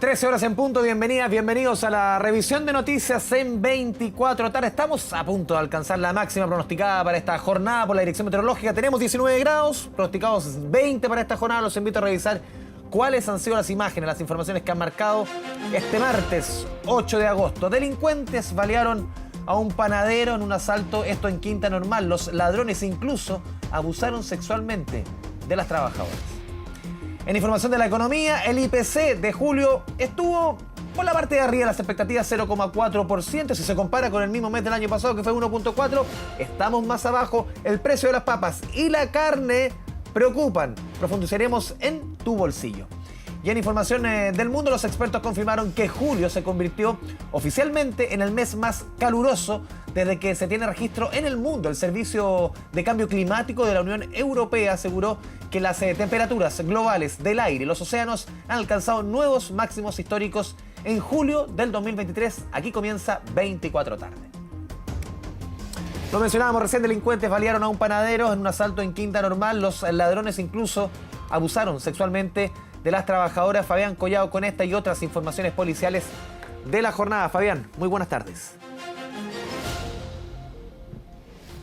13 horas en punto, bienvenidas, bienvenidos a la revisión de noticias en 24 tarde. Estamos a punto de alcanzar la máxima pronosticada para esta jornada por la Dirección Meteorológica. Tenemos 19 grados, pronosticados 20 para esta jornada. Los invito a revisar cuáles han sido las imágenes, las informaciones que han marcado este martes 8 de agosto. Delincuentes balearon a un panadero en un asalto, esto en Quinta Normal. Los ladrones incluso abusaron sexualmente de las trabajadoras. En información de la economía, el IPC de julio estuvo por la parte de arriba de las expectativas, 0,4%. Si se compara con el mismo mes del año pasado, que fue 1,4%, estamos más abajo. El precio de las papas y la carne preocupan. Profundizaremos en tu bolsillo. Y en información del mundo, los expertos confirmaron que julio se convirtió oficialmente en el mes más caluroso desde que se tiene registro en el mundo. El Servicio de Cambio Climático de la Unión Europea aseguró que las temperaturas globales del aire y los océanos han alcanzado nuevos máximos históricos en julio del 2023. Aquí comienza 24 tarde. Lo mencionábamos recién, delincuentes balearon a un panadero en un asalto en Quinta Normal. Los ladrones incluso abusaron sexualmente de las trabajadoras. Fabián Collado con esta y otras informaciones policiales de la jornada. Fabián, muy buenas tardes.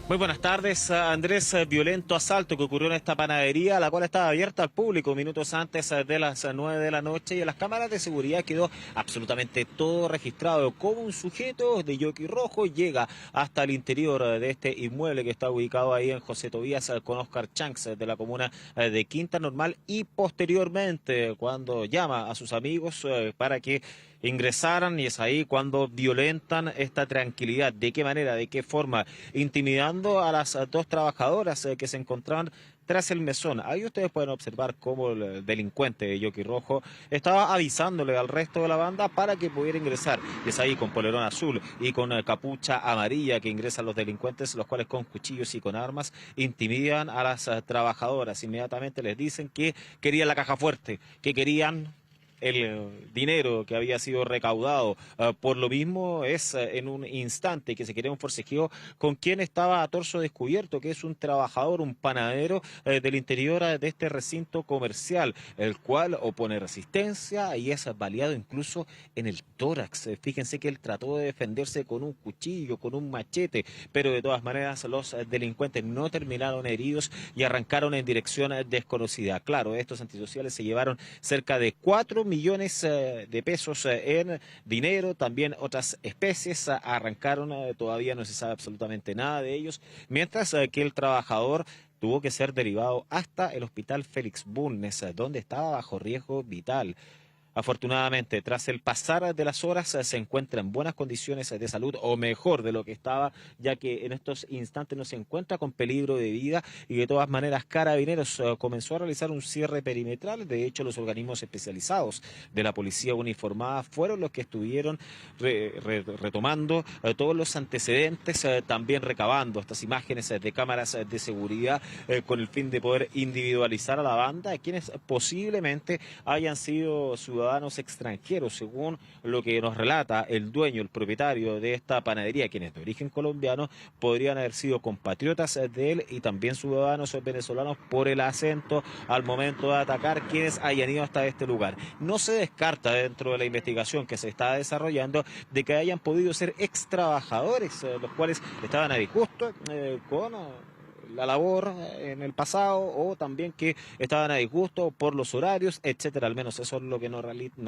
Muy buenas tardes, Andrés. Violento asalto que ocurrió en esta panadería, la cual estaba abierta al público minutos antes de las 9 de la noche, y en las cámaras de seguridad quedó absolutamente todo registrado. Como un sujeto de jockey rojo llega hasta el interior de este inmueble que está ubicado ahí en José Tobías con Oscar Chanks de la comuna de Quinta Normal, y posteriormente cuando llama a sus amigos para que ingresaran, y es ahí cuando violentan esta tranquilidad. ¿De qué manera? ¿De qué forma? Intimidando a las dos trabajadoras que se encontraban tras el mesón. Ahí ustedes pueden observar cómo el delincuente de jockey rojo estaba avisándole al resto de la banda para que pudiera ingresar. Y es ahí con polerón azul y con capucha amarilla que ingresan los delincuentes, los cuales con cuchillos y con armas intimidan a las trabajadoras. Inmediatamente les dicen que querían la caja fuerte, que querían el dinero que había sido recaudado. Por lo mismo es en un instante que se quería un forcejeo con quien estaba a torso descubierto, que es un trabajador, un panadero del interior de este recinto comercial, el cual opone resistencia y es baleado incluso en el tórax. Fíjense que él trató de defenderse con un cuchillo, con un machete, pero de todas maneras los delincuentes no terminaron heridos y arrancaron en dirección desconocida. Claro, estos antisociales se llevaron cerca de 4 millones de pesos en dinero, también otras especies arrancaron, todavía no se sabe absolutamente nada de ellos, mientras que el trabajador tuvo que ser derivado hasta el hospital Félix Bulnes, donde estaba bajo riesgo vital. Afortunadamente, tras el pasar de las horas, se encuentra en buenas condiciones de salud, o mejor de lo que estaba, ya que en estos instantes no se encuentra con peligro de vida, y de todas maneras Carabineros comenzó a realizar un cierre perimetral. De hecho, los organismos especializados de la policía uniformada fueron los que estuvieron retomando todos los antecedentes, también recabando estas imágenes de cámaras de seguridad con el fin de poder individualizar a la banda, quienes posiblemente hayan sido ciudadanos extranjeros, según lo que nos relata el dueño, el propietario de esta panadería, quienes de origen colombiano podrían haber sido compatriotas de él y también ciudadanos venezolanos por el acento al momento de atacar, quienes hayan ido hasta este lugar. No se descarta dentro de la investigación que se está desarrollando de que hayan podido ser ex trabajadores, los cuales estaban a disgusto con la labor en el pasado, o también que estaban a disgusto por los horarios, etcétera. Al menos eso es lo que nos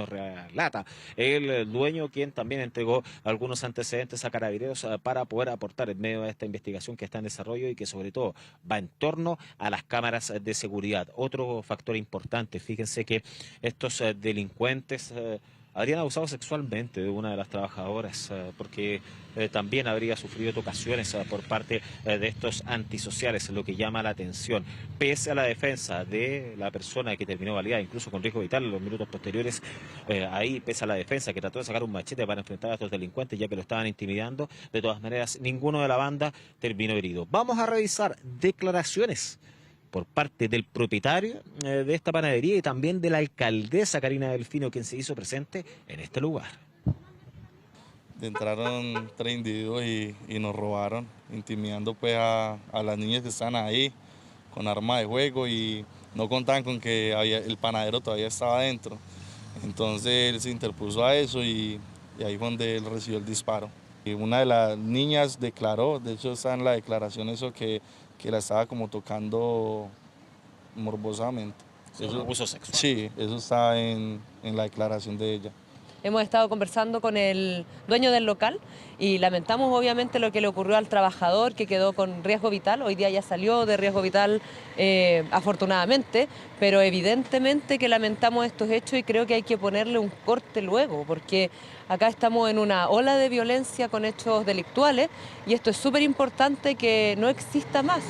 relata el dueño, quien también entregó algunos antecedentes a Carabineros para poder aportar en medio de esta investigación que está en desarrollo y que sobre todo va en torno a las cámaras de seguridad. Otro factor importante, fíjense que estos delincuentes habrían abusado sexualmente de una de las trabajadoras, porque también habría sufrido tocaciones por parte de estos antisociales, lo que llama la atención. Pese a la defensa de la persona que terminó baleada, incluso con riesgo vital en los minutos posteriores, ahí pese a la defensa que trató de sacar un machete para enfrentar a estos delincuentes, ya que lo estaban intimidando, de todas maneras ninguno de la banda terminó herido. Vamos a revisar declaraciones por parte del propietario de esta panadería y también de la alcaldesa Karina Delfino, quien se hizo presente en este lugar. Entraron 3 individuos y nos robaron, intimidando pues a las niñas que están ahí con armas de juego, y no contaban con que el panadero todavía estaba adentro. Entonces él se interpuso a eso y ahí fue donde él recibió el disparo. Y una de las niñas declaró, de hecho está en la declaración eso que la estaba como tocando morbosamente. Un abuso sexual. Sí, eso está en la declaración de ella. Hemos estado conversando con el dueño del local y lamentamos obviamente lo que le ocurrió al trabajador que quedó con riesgo vital. Hoy día ya salió de riesgo vital afortunadamente, pero evidentemente que lamentamos estos hechos y creo que hay que ponerle un corte luego, porque acá estamos en una ola de violencia con hechos delictuales y esto es súper importante que no exista más.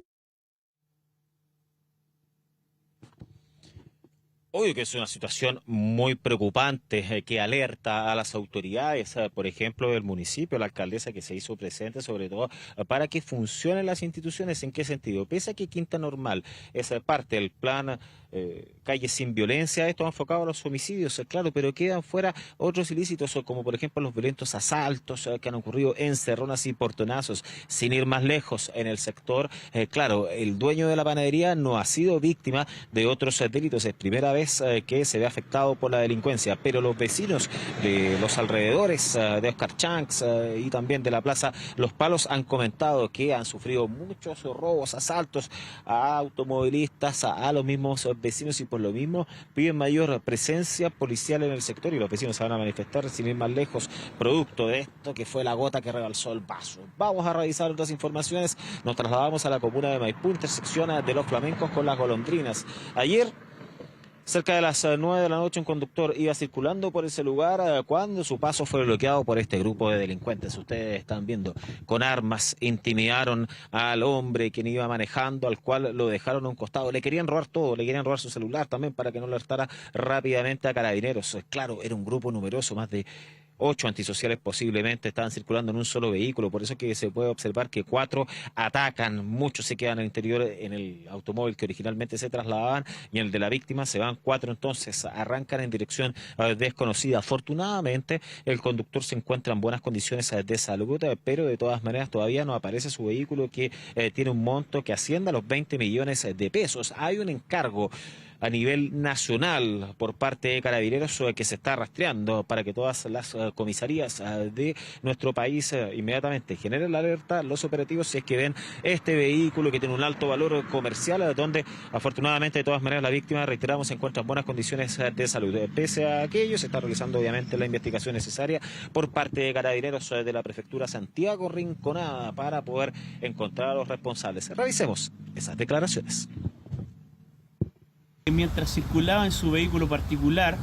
Obvio que es una situación muy preocupante que alerta a las autoridades, por ejemplo, del municipio, la alcaldesa que se hizo presente, sobre todo para que funcionen las instituciones. ¿En qué sentido? Pese a que Quinta Normal es parte del plan Calle Sin Violencia, esto ha enfocado a los homicidios, claro, pero quedan fuera otros ilícitos, como por ejemplo los violentos asaltos que han ocurrido en cerronas y portonazos. Sin ir más lejos, en el sector, claro, el dueño de la panadería no ha sido víctima de otros delitos. Es primera vez que se ve afectado por la delincuencia, pero los vecinos de los alrededores de Oscar Chanks y también de la Plaza Los Palos han comentado que han sufrido muchos robos, asaltos a automovilistas, a los mismos vecinos, y por lo mismo piden mayor presencia policial en el sector, y los vecinos se van a manifestar sin ir más lejos, producto de esto que fue la gota que rebalsó el vaso. Vamos a revisar otras informaciones. Nos trasladamos a la comuna de Maipú, intersección de Los Flamencos con Las Golondrinas. Ayer, cerca de las 9 de la noche, un conductor iba circulando por ese lugar cuando su paso fue bloqueado por este grupo de delincuentes. Ustedes están viendo, con armas intimidaron al hombre quien iba manejando, al cual lo dejaron a un costado. Le querían robar todo, le querían robar su celular también para que no alertara rápidamente a Carabineros. Claro, era un grupo numeroso, más de 8 antisociales posiblemente estaban circulando en un solo vehículo, por eso que se puede observar que 4 atacan, muchos se quedan al interior en el automóvil que originalmente se trasladaban, y en el de la víctima se van 4, entonces arrancan en dirección desconocida. Afortunadamente el conductor se encuentra en buenas condiciones de salud, pero de todas maneras todavía no aparece su vehículo, que tiene un monto que asciende a los 20 millones de pesos. Hay un encargo a nivel nacional por parte de Carabineros que se está rastreando para que todas las comisarías de nuestro país inmediatamente generen la alerta, los operativos, si es que ven este vehículo que tiene un alto valor comercial, donde afortunadamente de todas maneras la víctima, reiteramos, se encuentra en buenas condiciones de salud. Pese a aquello, se está realizando obviamente la investigación necesaria por parte de Carabineros de la Prefectura Santiago Rinconada para poder encontrar a los responsables. Revisemos esas declaraciones. Mientras circulaba en su vehículo particular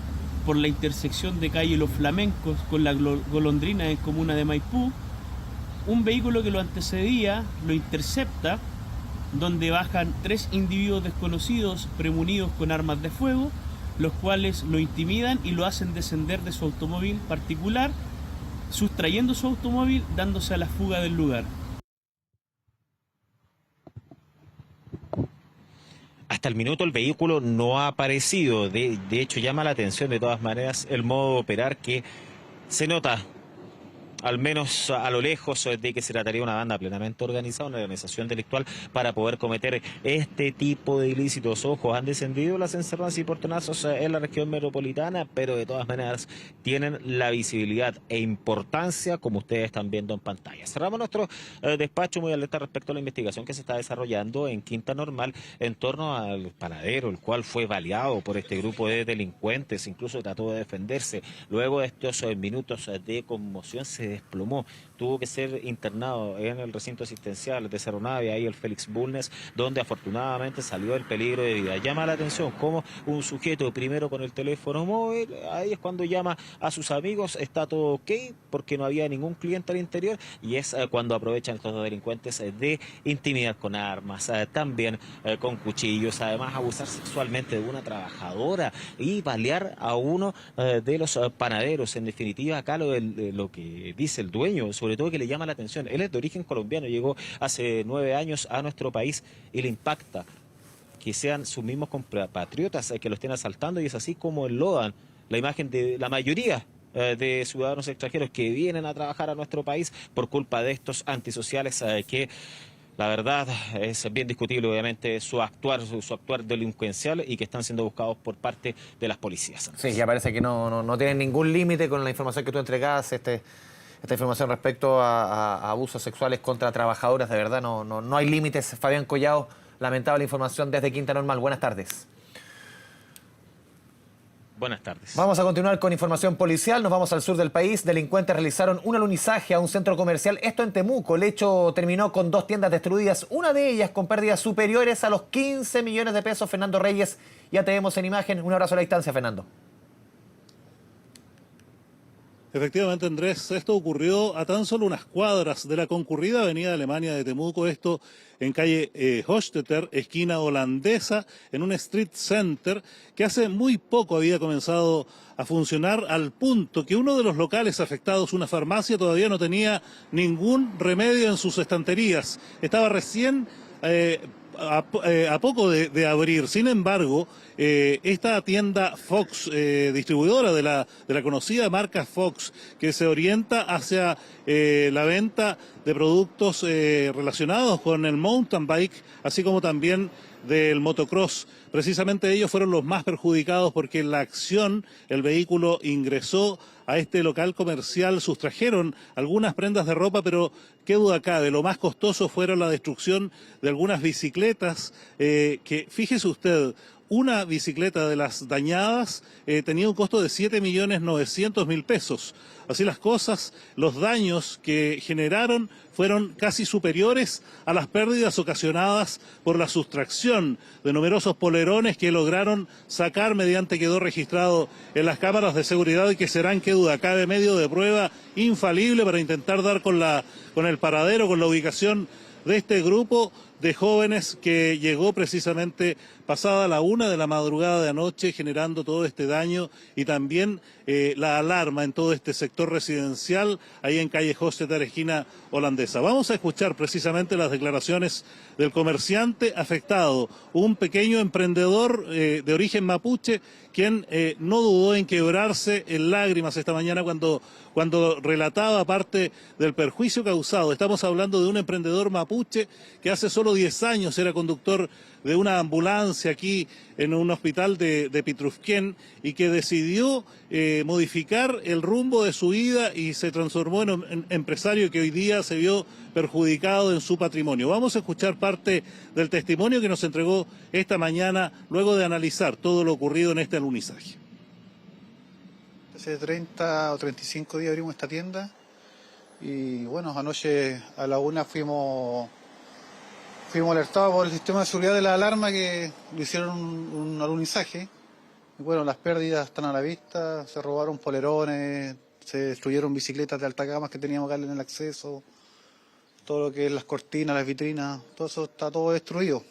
por la intersección de calle Los Flamencos con la Golondrina en comuna de Maipú, un vehículo que lo antecedía lo intercepta, donde bajan 3 individuos desconocidos premunidos con armas de fuego, los cuales lo intimidan y lo hacen descender de su automóvil particular, sustrayendo su automóvil, dándose a la fuga del lugar. Hasta el minuto el vehículo no ha aparecido. De hecho, llama la atención de todas maneras el modo de operar, que se nota, al menos a lo lejos, de que se trataría de una banda plenamente organizada, una organización delictual para poder cometer este tipo de ilícitos. Ojo, han descendido las encerronas y portonazos en la región metropolitana, pero de todas maneras tienen la visibilidad e importancia, como ustedes están viendo en pantalla. Cerramos nuestro despacho muy alerta respecto a la investigación que se está desarrollando en Quinta Normal en torno al panadero, el cual fue baleado por este grupo de delincuentes, incluso trató de defenderse. Luego de estos minutos de conmoción se desplomó, tuvo que ser internado en el recinto asistencial de Cerro Navia, ahí el Félix Bulnes, donde afortunadamente salió el peligro de vida. Llama la atención cómo un sujeto, primero con el teléfono móvil, ahí es cuando llama a sus amigos, está todo ok, porque no había ningún cliente al interior, y es cuando aprovechan estos delincuentes de intimidar con armas, también con cuchillos, además abusar sexualmente de una trabajadora y balear a uno de los panaderos. En definitiva, acá lo que dice el dueño, sobre todo, que le llama la atención. Él es de origen colombiano, llegó hace 9 años a nuestro país y le impacta que sean sus mismos compatriotas que lo estén asaltando, y es así como enlodan la imagen de la mayoría de ciudadanos extranjeros que vienen a trabajar a nuestro país por culpa de estos antisociales que La verdad es bien discutible, obviamente, su actuar delincuencial y que están siendo buscados por parte de las policías. Sí, ya parece que no tienen ningún límite con la información que tú entregás, esta información respecto a abusos sexuales contra trabajadoras. De verdad, no hay límites. Fabián Collao, lamentable información desde Quinta Normal. Buenas tardes. Buenas tardes. Vamos a continuar con información policial. Nos vamos al sur del país. Delincuentes realizaron un alunizaje a un centro comercial. Esto en Temuco. El hecho terminó con 2 tiendas destruidas, una de ellas con pérdidas superiores a los 15 millones de pesos. Fernando Reyes, ya te vemos en imagen. Un abrazo a la distancia, Fernando. Efectivamente, Andrés, esto ocurrió a tan solo unas cuadras de la concurrida avenida Alemania de Temuco, esto en calle Hochstetter, esquina holandesa, en un street center que hace muy poco había comenzado a funcionar, al punto que uno de los locales afectados, una farmacia, todavía no tenía ningún remedio en sus estanterías. Estaba recién a poco de abrir. Sin embargo, esta tienda Fox, distribuidora de la conocida marca Fox, que se orienta hacia la venta de productos relacionados con el mountain bike, así como también del motocross. Precisamente ellos fueron los más perjudicados porque en la acción el vehículo ingresó a este local comercial, sustrajeron algunas prendas de ropa, pero qué duda cabe, lo más costoso fueron la destrucción de algunas bicicletas, que fíjese usted, una bicicleta de las dañadas tenía un costo de 7.900.000 pesos. Así las cosas, los daños que generaron fueron casi superiores a las pérdidas ocasionadas por la sustracción de numerosos polerones que lograron sacar mediante quedó registrado en las cámaras de seguridad y que serán, qué duda cabe, medio de prueba infalible para intentar dar con el paradero, con la ubicación de este grupo de jóvenes que llegó precisamente pasada la 1 de la madrugada de anoche, generando todo este daño y también la alarma en todo este sector residencial, ahí en calle Hochstetter, esquina holandesa. Vamos a escuchar precisamente las declaraciones del comerciante afectado, un pequeño emprendedor de origen mapuche, quien no dudó en quebrarse en lágrimas esta mañana cuando relataba parte del perjuicio causado. Estamos hablando de un emprendedor mapuche que hace solo 10 años era conductor de una ambulancia aquí en un hospital de Pitrufquén y que decidió modificar el rumbo de su vida y se transformó en un empresario que hoy día se vio perjudicado en su patrimonio. Vamos a escuchar parte del testimonio que nos entregó esta mañana luego de analizar todo lo ocurrido en este alunizaje. Hace 30 o 35 días abrimos esta tienda y bueno, anoche a la 1 fuimos alertados por el sistema de seguridad de la alarma que le hicieron un alunizaje. Y bueno, las pérdidas están a la vista, se robaron polerones, se destruyeron bicicletas de alta gama que teníamos acá en el acceso, todo lo que es las cortinas, las vitrinas, todo eso está todo destruido.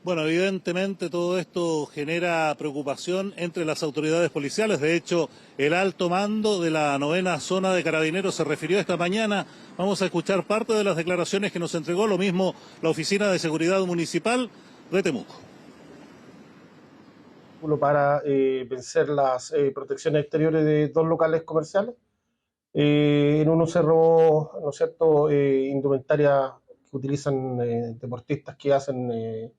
Bueno, evidentemente todo esto genera preocupación entre las autoridades policiales. De hecho, el alto mando de la 9ª zona de Carabineros se refirió esta mañana. Vamos a escuchar parte de las declaraciones que nos entregó, lo mismo la Oficina de Seguridad Municipal de Temuco. Para vencer las protecciones exteriores de 2 locales comerciales. En uno se robó, ¿no es cierto?, indumentaria que utilizan deportistas que hacen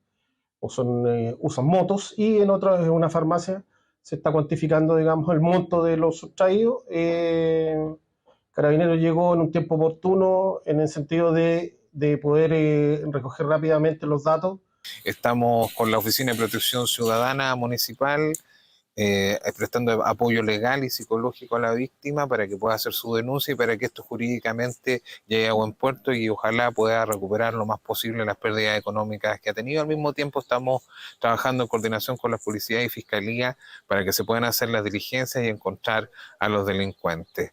usan motos, y en otro es una farmacia. Se está cuantificando, digamos, el monto de los sustraídos. Carabineros llegó en un tiempo oportuno en el sentido de poder recoger rápidamente los datos. Estamos con la Oficina de Protección Ciudadana Municipal prestando apoyo legal y psicológico a la víctima para que pueda hacer su denuncia y para que esto jurídicamente llegue a buen puerto y ojalá pueda recuperar lo más posible las pérdidas económicas que ha tenido. Al mismo tiempo estamos trabajando en coordinación con la Policía y Fiscalía para que se puedan hacer las diligencias y encontrar a los delincuentes.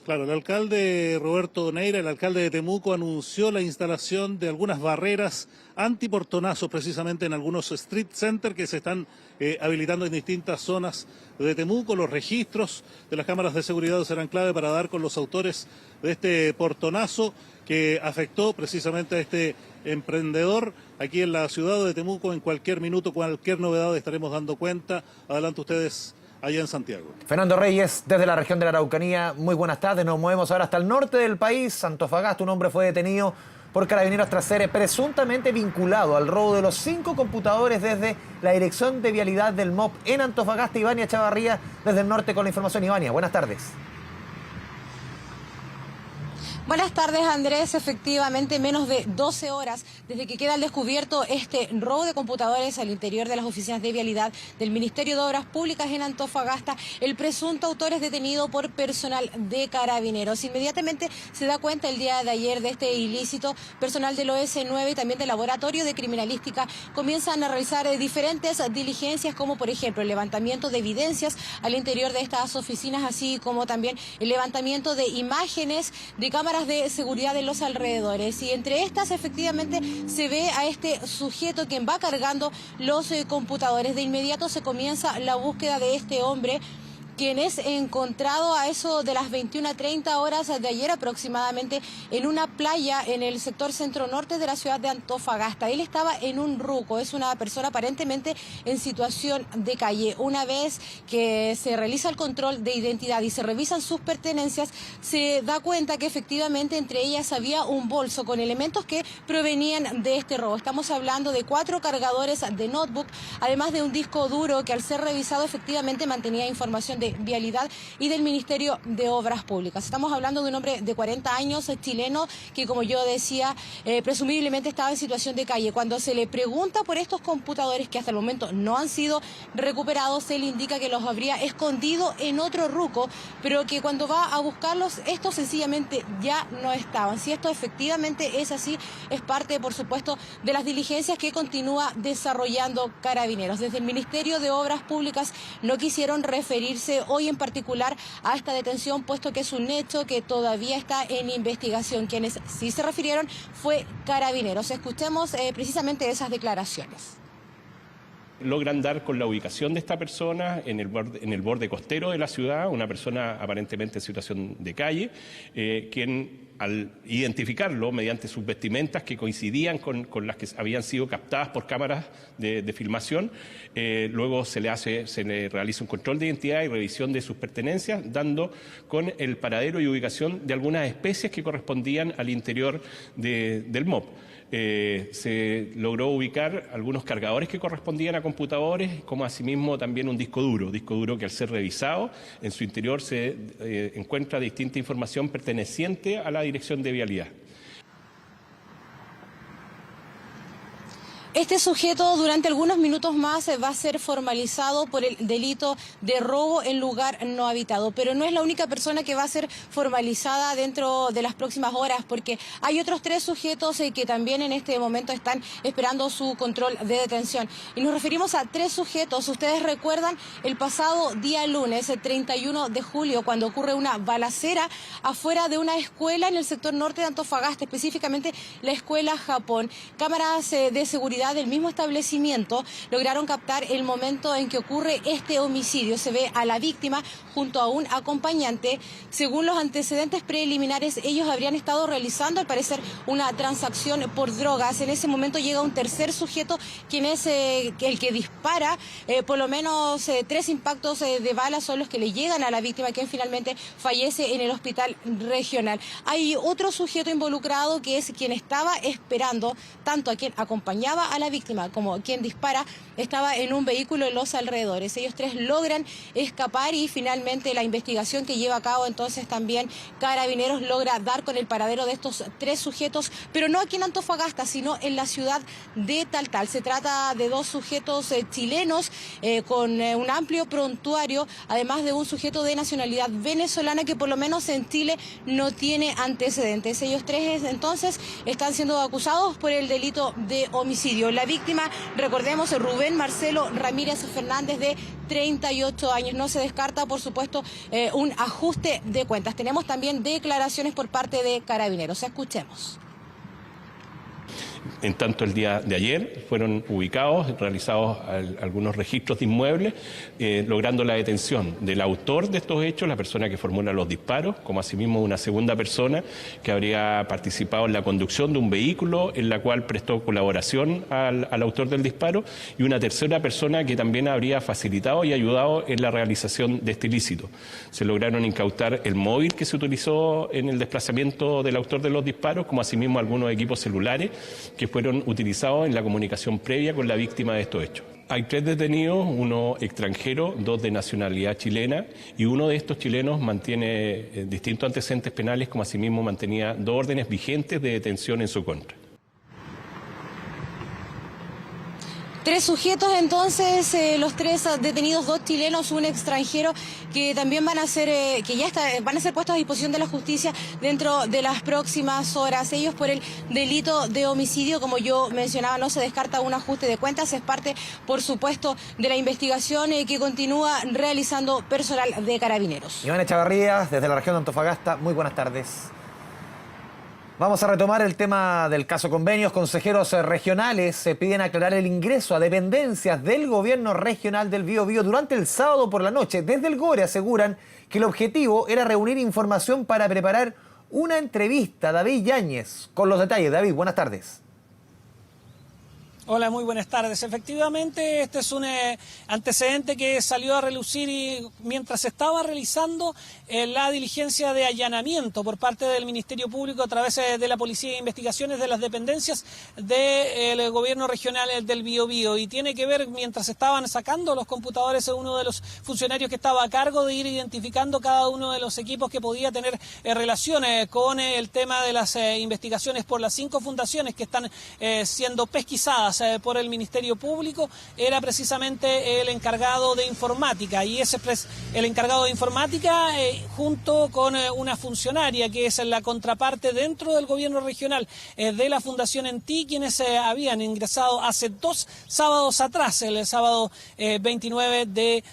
Claro, el alcalde Roberto Neira, el alcalde de Temuco, anunció la instalación de algunas barreras antiportonazos precisamente en algunos street centers que se están habilitando en distintas zonas de Temuco. Los registros de las cámaras de seguridad serán clave para dar con los autores de este portonazo que afectó precisamente a este emprendedor aquí en la ciudad de Temuco. En cualquier minuto, cualquier novedad estaremos dando cuenta. Adelante ustedes, allá en Santiago. Fernando Reyes, desde la región de la Araucanía, muy buenas tardes. Nos movemos ahora hasta el norte del país. Antofagasta, un hombre fue detenido por carabineros tras ser presuntamente vinculado al robo de los 5 computadores desde la Dirección de Vialidad del MOP en Antofagasta. Ivania Chavarría, desde el norte con la información. Ivania, buenas tardes. Buenas tardes, Andrés. Efectivamente, menos de 12 horas desde que queda al descubierto este robo de computadores al interior de las oficinas de vialidad del Ministerio de Obras Públicas en Antofagasta, el presunto autor es detenido por personal de Carabineros. Inmediatamente se da cuenta el día de ayer de este ilícito. Personal del OS9 y también del Laboratorio de Criminalística comienzan a realizar diferentes diligencias, como por ejemplo el levantamiento de evidencias al interior de estas oficinas, así como también el levantamiento de imágenes de cámaras de seguridad de los alrededores. Y entre estas efectivamente se ve a este sujeto quien va cargando los computadores. De inmediato se comienza la búsqueda de este hombre, quien es encontrado a eso de las 21:30 horas de ayer aproximadamente en una playa en el sector centro-norte de la ciudad de Antofagasta. Él estaba en un ruco, es una persona aparentemente en situación de calle. Una vez que se realiza el control de identidad y se revisan sus pertenencias, se da cuenta que efectivamente entre ellas había un bolso con elementos que provenían de este robo. Estamos hablando de 4 cargadores de notebook, además de un disco duro que al ser revisado efectivamente mantenía información de Vialidad y del Ministerio de Obras Públicas. Estamos hablando de un hombre de 40 años, chileno, que como yo decía, presumiblemente estaba en situación de calle. Cuando se le pregunta por estos computadores que hasta el momento no han sido recuperados, se le indica que los habría escondido en otro ruco, pero que cuando va a buscarlos, estos sencillamente ya no estaban. Si esto efectivamente es así, es parte, por supuesto, de las diligencias que continúa desarrollando Carabineros. Desde el Ministerio de Obras Públicas no quisieron referirse hoy en particular a esta detención, puesto que es un hecho que todavía está en investigación. Quienes sí se refirieron fue Carabineros. Escuchemos precisamente esas declaraciones. Logran dar con la ubicación de esta persona en el borde costero de la ciudad, una persona aparentemente en situación de calle, quien al identificarlo mediante sus vestimentas que coincidían con las que habían sido captadas por cámaras de filmación, luego se le realiza un control de identidad y revisión de sus pertenencias, dando con el paradero y ubicación de algunas especies que correspondían al interior del MOP. Se logró ubicar algunos cargadores que correspondían a computadores, como asimismo también un disco duro que al ser revisado en su interior se encuentra distinta información perteneciente a la Dirección de Vialidad. Este sujeto durante algunos minutos más va a ser formalizado por el delito de robo en lugar no habitado, pero no es la única persona que va a ser formalizada dentro de las próximas horas, porque hay otros 3 sujetos que también en este momento están esperando su control de detención. Y nos referimos a 3 sujetos. Ustedes recuerdan el pasado día lunes, el 31 de julio, cuando ocurre una balacera afuera de una escuela en el sector norte de Antofagasta, específicamente la escuela Japón. Cámaras de seguridad del mismo establecimiento lograron captar el momento en que ocurre este homicidio. Se ve a la víctima junto a un acompañante. Según los antecedentes preliminares, ellos habrían estado realizando, al parecer, una transacción por drogas. En ese momento llega un tercer sujeto, quien es el que dispara. Por lo menos 3 impactos de balas son los que le llegan a la víctima, quien finalmente fallece en el hospital regional. Hay otro sujeto involucrado, que es quien estaba esperando, tanto a quien acompañaba a la víctima como quien dispara, estaba en un vehículo en los alrededores. Ellos 3 logran escapar y finalmente la investigación que lleva a cabo entonces también Carabineros logra dar con el paradero de estos 3 sujetos, pero no aquí en Antofagasta, sino en la ciudad de Taltal. Se trata de 2 sujetos chilenos con un amplio prontuario, además de un sujeto de nacionalidad venezolana que por lo menos en Chile no tiene antecedentes. Ellos 3 entonces están siendo acusados por el delito de homicidio. La víctima, recordemos, Rubén Marcelo Ramírez Fernández, de 38 años. No se descarta, por supuesto, un ajuste de cuentas. Tenemos también declaraciones por parte de Carabineros. Escuchemos. En tanto, el día de ayer fueron ubicados, realizados algunos registros de inmuebles, logrando la detención del autor de estos hechos, la persona que formula los disparos, como asimismo una segunda persona que habría participado en la conducción de un vehículo en la cual prestó colaboración al autor del disparo, y una tercera persona que también habría facilitado y ayudado en la realización de este ilícito. Se lograron incautar el móvil que se utilizó en el desplazamiento del autor de los disparos, como asimismo algunos equipos celulares que fueron utilizados en la comunicación previa con la víctima de estos hechos. Hay 3 detenidos, uno extranjero, 2 de nacionalidad chilena, y uno de estos chilenos mantiene distintos antecedentes penales, como asimismo mantenía 2 órdenes vigentes de detención en su contra. 3 sujetos entonces, los 3 detenidos, 2 chilenos, un extranjero, que también van a ser, van a ser puestos a disposición de la justicia dentro de las próximas horas. Ellos por el delito de homicidio, como yo mencionaba, no se descarta un ajuste de cuentas, es parte, por supuesto, de la investigación que continúa realizando personal de Carabineros. Iván Echavarría, desde la región de Antofagasta, muy buenas tardes. Vamos a retomar el tema del caso convenios. Consejeros regionales se piden aclarar el ingreso a dependencias del gobierno regional del Biobío durante el sábado por la noche. Desde el GORE aseguran que el objetivo era reunir información para preparar una entrevista. David Yáñez, con los detalles. David, buenas tardes. Hola, muy buenas tardes. Efectivamente, este es un antecedente que salió a relucir mientras se estaba realizando la diligencia de allanamiento por parte del Ministerio Público a través de la Policía de Investigaciones de las dependencias del gobierno regional del Biobío. Y tiene que ver, mientras estaban sacando los computadores, uno de los funcionarios que estaba a cargo de ir identificando cada uno de los equipos que podía tener relaciones con el tema de las investigaciones por las 5 fundaciones que están siendo pesquisadas por el Ministerio Público, era precisamente el encargado de informática, y ese el encargado de informática junto con una funcionaria que es la contraparte dentro del gobierno regional de la Fundación ENTI, quienes habían ingresado hace 2 sábados atrás, el sábado 29 de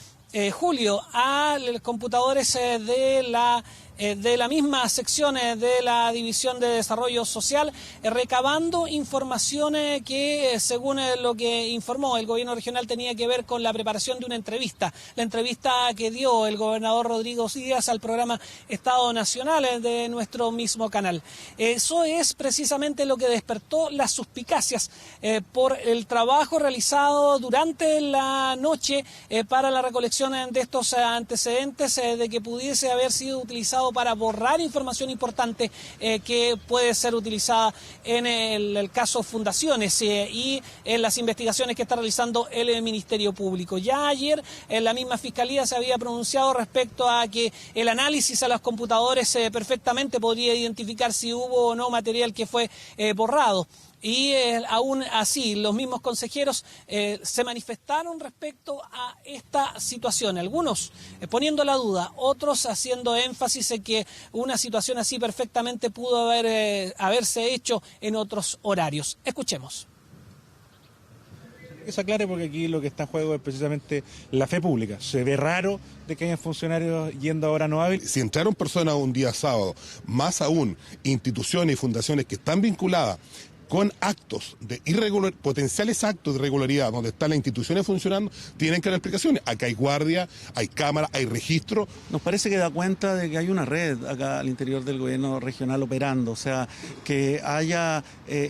julio, a los computadores de la misma sección de la División de Desarrollo Social, recabando información que, según lo que informó el gobierno regional, tenía que ver con la preparación de una entrevista. La entrevista que dio el gobernador Rodrigo Díaz al programa Estado Nacional de nuestro mismo canal. Eso es precisamente lo que despertó las suspicacias por el trabajo realizado durante la noche para la recolección de estos antecedentes, de que pudiese haber sido utilizado para borrar información importante que puede ser utilizada en el caso Fundaciones y en las investigaciones que está realizando el Ministerio Público. Ya ayer la misma Fiscalía se había pronunciado respecto a que el análisis a los computadores perfectamente podría identificar si hubo o no material que fue borrado. Y aún así, los mismos consejeros se manifestaron respecto a esta situación. Algunos poniendo la duda, otros haciendo énfasis en que una situación así perfectamente pudo haberse hecho en otros horarios. Escuchemos. Que se aclare, porque aquí lo que está en juego es precisamente la fe pública. Se ve raro de que hayan funcionarios yendo a hora no hábil. Si entraron personas un día sábado, más aún instituciones y fundaciones que están vinculadas con actos de potenciales actos de irregularidad, donde están las instituciones funcionando, tienen que dar explicaciones. Acá hay guardia, hay cámara, hay registro. Nos parece que da cuenta de que hay una red acá al interior del gobierno regional operando, o sea, que haya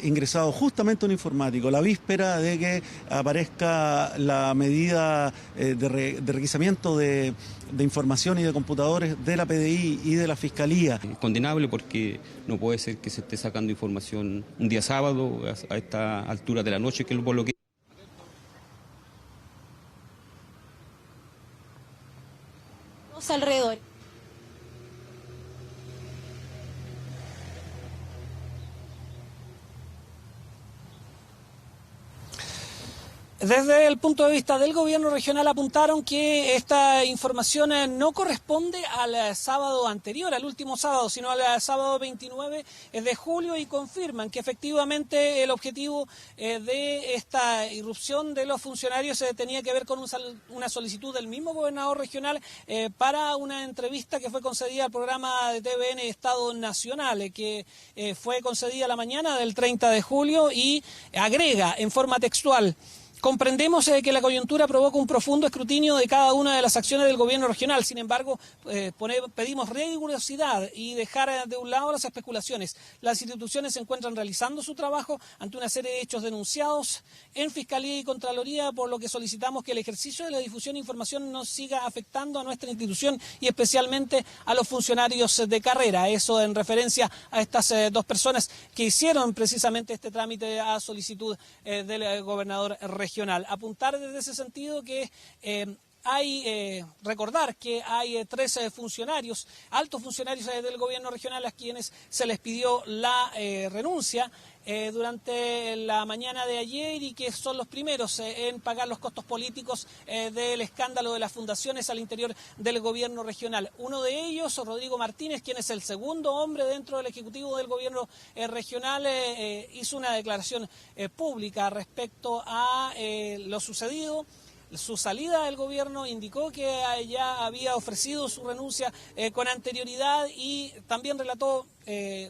ingresado justamente un informático la víspera de que aparezca la medida de requisamiento de información y de computadores de la PDI y de la Fiscalía. Condenable, porque no puede ser que se esté sacando información un día sábado a esta altura de la noche, que es por lo que... Alrededor. Desde el punto de vista del gobierno regional apuntaron que esta información no corresponde al sábado anterior, al último sábado, sino al sábado 29 de julio y confirman que efectivamente el objetivo de esta irrupción de los funcionarios tenía que ver con una solicitud del mismo gobernador regional para una entrevista que fue concedida al programa de TVN Estado Nacional, que fue concedida la mañana del 30 de julio y agrega en forma textual: comprendemos que la coyuntura provoca un profundo escrutinio de cada una de las acciones del gobierno regional. Sin embargo, pedimos rigurosidad y dejar de un lado las especulaciones. Las instituciones se encuentran realizando su trabajo ante una serie de hechos denunciados en Fiscalía y Contraloría, por lo que solicitamos que el ejercicio de la difusión de información no siga afectando a nuestra institución y especialmente a los funcionarios de carrera. Eso en referencia a estas dos personas que hicieron precisamente este trámite a solicitud del gobernador regional. Apuntar desde ese sentido que recordar que hay 13 funcionarios, altos funcionarios del gobierno regional a quienes se les pidió la renuncia durante la mañana de ayer y que son los primeros en pagar los costos políticos del escándalo de las fundaciones al interior del gobierno regional. Uno de ellos, Rodrigo Martínez, quien es el segundo hombre dentro del ejecutivo del gobierno regional, hizo una declaración pública respecto a lo sucedido. Su salida del gobierno, indicó que ya había ofrecido su renuncia con anterioridad y también relató,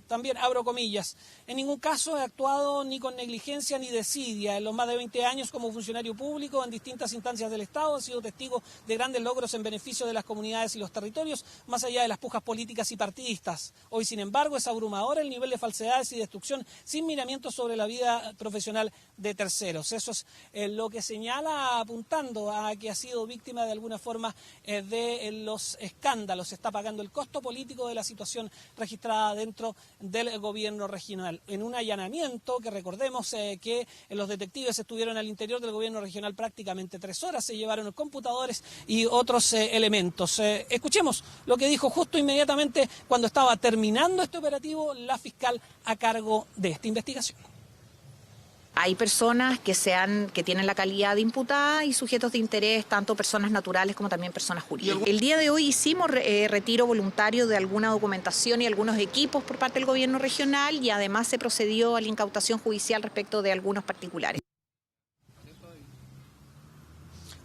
también abro comillas: en ningún caso he actuado ni con negligencia ni desidia. En los más de 20 años como funcionario público en distintas instancias del Estado he sido testigo de grandes logros en beneficio de las comunidades y los territorios, más allá de las pujas políticas y partidistas. Hoy, sin embargo, es abrumador el nivel de falsedades y destrucción sin miramientos sobre la vida profesional de terceros. Eso es lo que señala, apuntando a que ha sido víctima de alguna forma de los escándalos. Está pagando el costo político de la situación registrada dentro del gobierno regional. En un allanamiento que recordemos que los detectives estuvieron al interior del gobierno regional prácticamente 3 horas, se llevaron computadores y otros elementos. Escuchemos lo que dijo justo inmediatamente cuando estaba terminando este operativo la fiscal a cargo de esta investigación. Hay personas que tienen la calidad de imputada y sujetos de interés, tanto personas naturales como también personas jurídicas. El día de hoy hicimos retiro voluntario de alguna documentación y algunos equipos por parte del gobierno regional y además se procedió a la incautación judicial respecto de algunos particulares.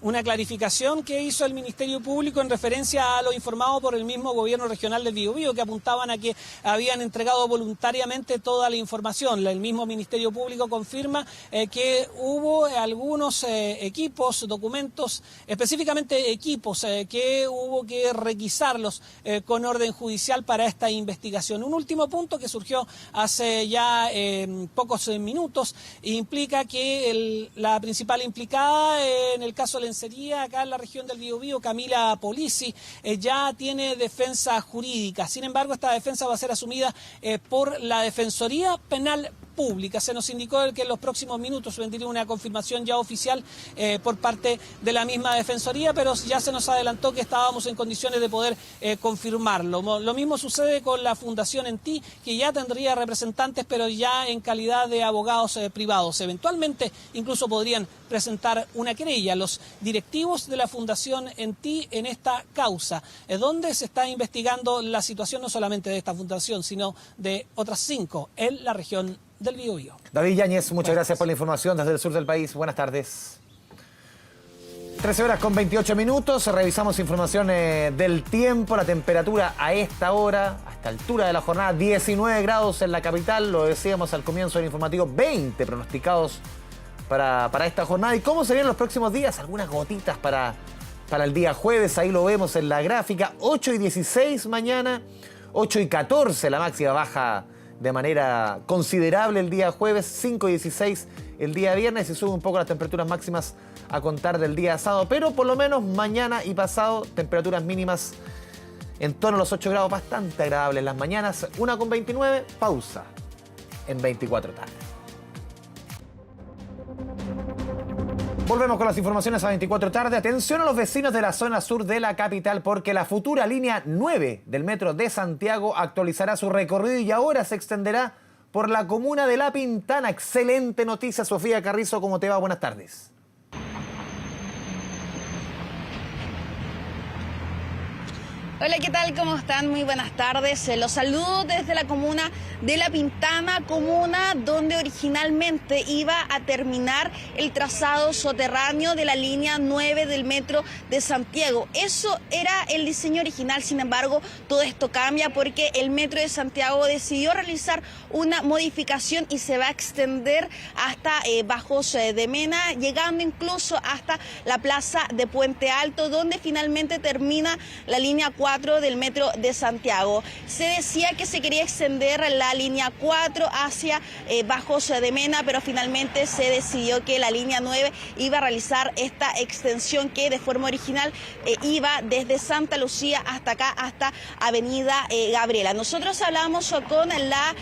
Una clarificación que hizo el Ministerio Público en referencia a lo informado por el mismo gobierno regional del Biobío, que apuntaban a que habían entregado voluntariamente toda la información. El mismo Ministerio Público confirma que hubo algunos equipos, documentos, específicamente equipos, que hubo que requisarlos con orden judicial para esta investigación. Un último punto que surgió hace ya pocos minutos implica que la principal implicada en el caso de acá en la región del Biobío, Camila Polisi, ya tiene defensa jurídica. Sin embargo, esta defensa va a ser asumida por la Defensoría Penal Pública. Se nos indicó que en los próximos minutos vendría una confirmación ya oficial por parte de la misma Defensoría, pero ya se nos adelantó que estábamos en condiciones de poder confirmarlo. Lo mismo sucede con la Fundación ENTI, que ya tendría representantes, pero ya en calidad de abogados privados. Eventualmente incluso podrían presentar una querella los directivos de la Fundación ENTI en esta causa, donde se está investigando la situación no solamente de esta fundación, sino de otras 5 en la región del Biobío. David Yáñez, muchas gracias por la información desde el sur del país. Buenas tardes. 13 horas con 28 minutos. Revisamos información del tiempo. La temperatura a esta hora, a esta altura de la jornada, 19 grados en la capital. Lo decíamos al comienzo del informativo, 20 pronosticados para esta jornada. ¿Y cómo se vienen los próximos días? Algunas gotitas para el día jueves. Ahí lo vemos en la gráfica. 8 y 16 mañana. 8 y 14 la máxima baja de manera considerable el día jueves, 5 y 16 el día viernes y sube un poco las temperaturas máximas a contar del día sábado, pero por lo menos mañana y pasado temperaturas mínimas en torno a los 8 grados, bastante agradables las mañanas. 1:29, pausa en 24 tarde. Volvemos con las informaciones a 24 tarde. Atención a los vecinos de la zona sur de la capital, porque la futura línea 9 del metro de Santiago actualizará su recorrido y ahora se extenderá por la comuna de La Pintana. Excelente noticia, Sofía Carrizo, ¿cómo te va? Buenas tardes. Hola, ¿qué tal? ¿Cómo están? Muy buenas tardes. Los saludo desde la comuna de La Pintana, comuna donde originalmente iba a terminar el trazado soterráneo de la línea 9 del metro de Santiago. Eso era el diseño original, sin embargo, todo esto cambia porque el metro de Santiago decidió realizar una modificación y se va a extender hasta Bajos de Mena, llegando incluso hasta la plaza de Puente Alto, donde finalmente termina la línea 4 del metro de Santiago. Se decía que se quería extender la línea 4 hacia Bajos de Mena, pero finalmente se decidió que la línea 9 iba a realizar esta extensión que de forma original iba desde Santa Lucía hasta acá, hasta Avenida Gabriela. Nosotros hablamos con la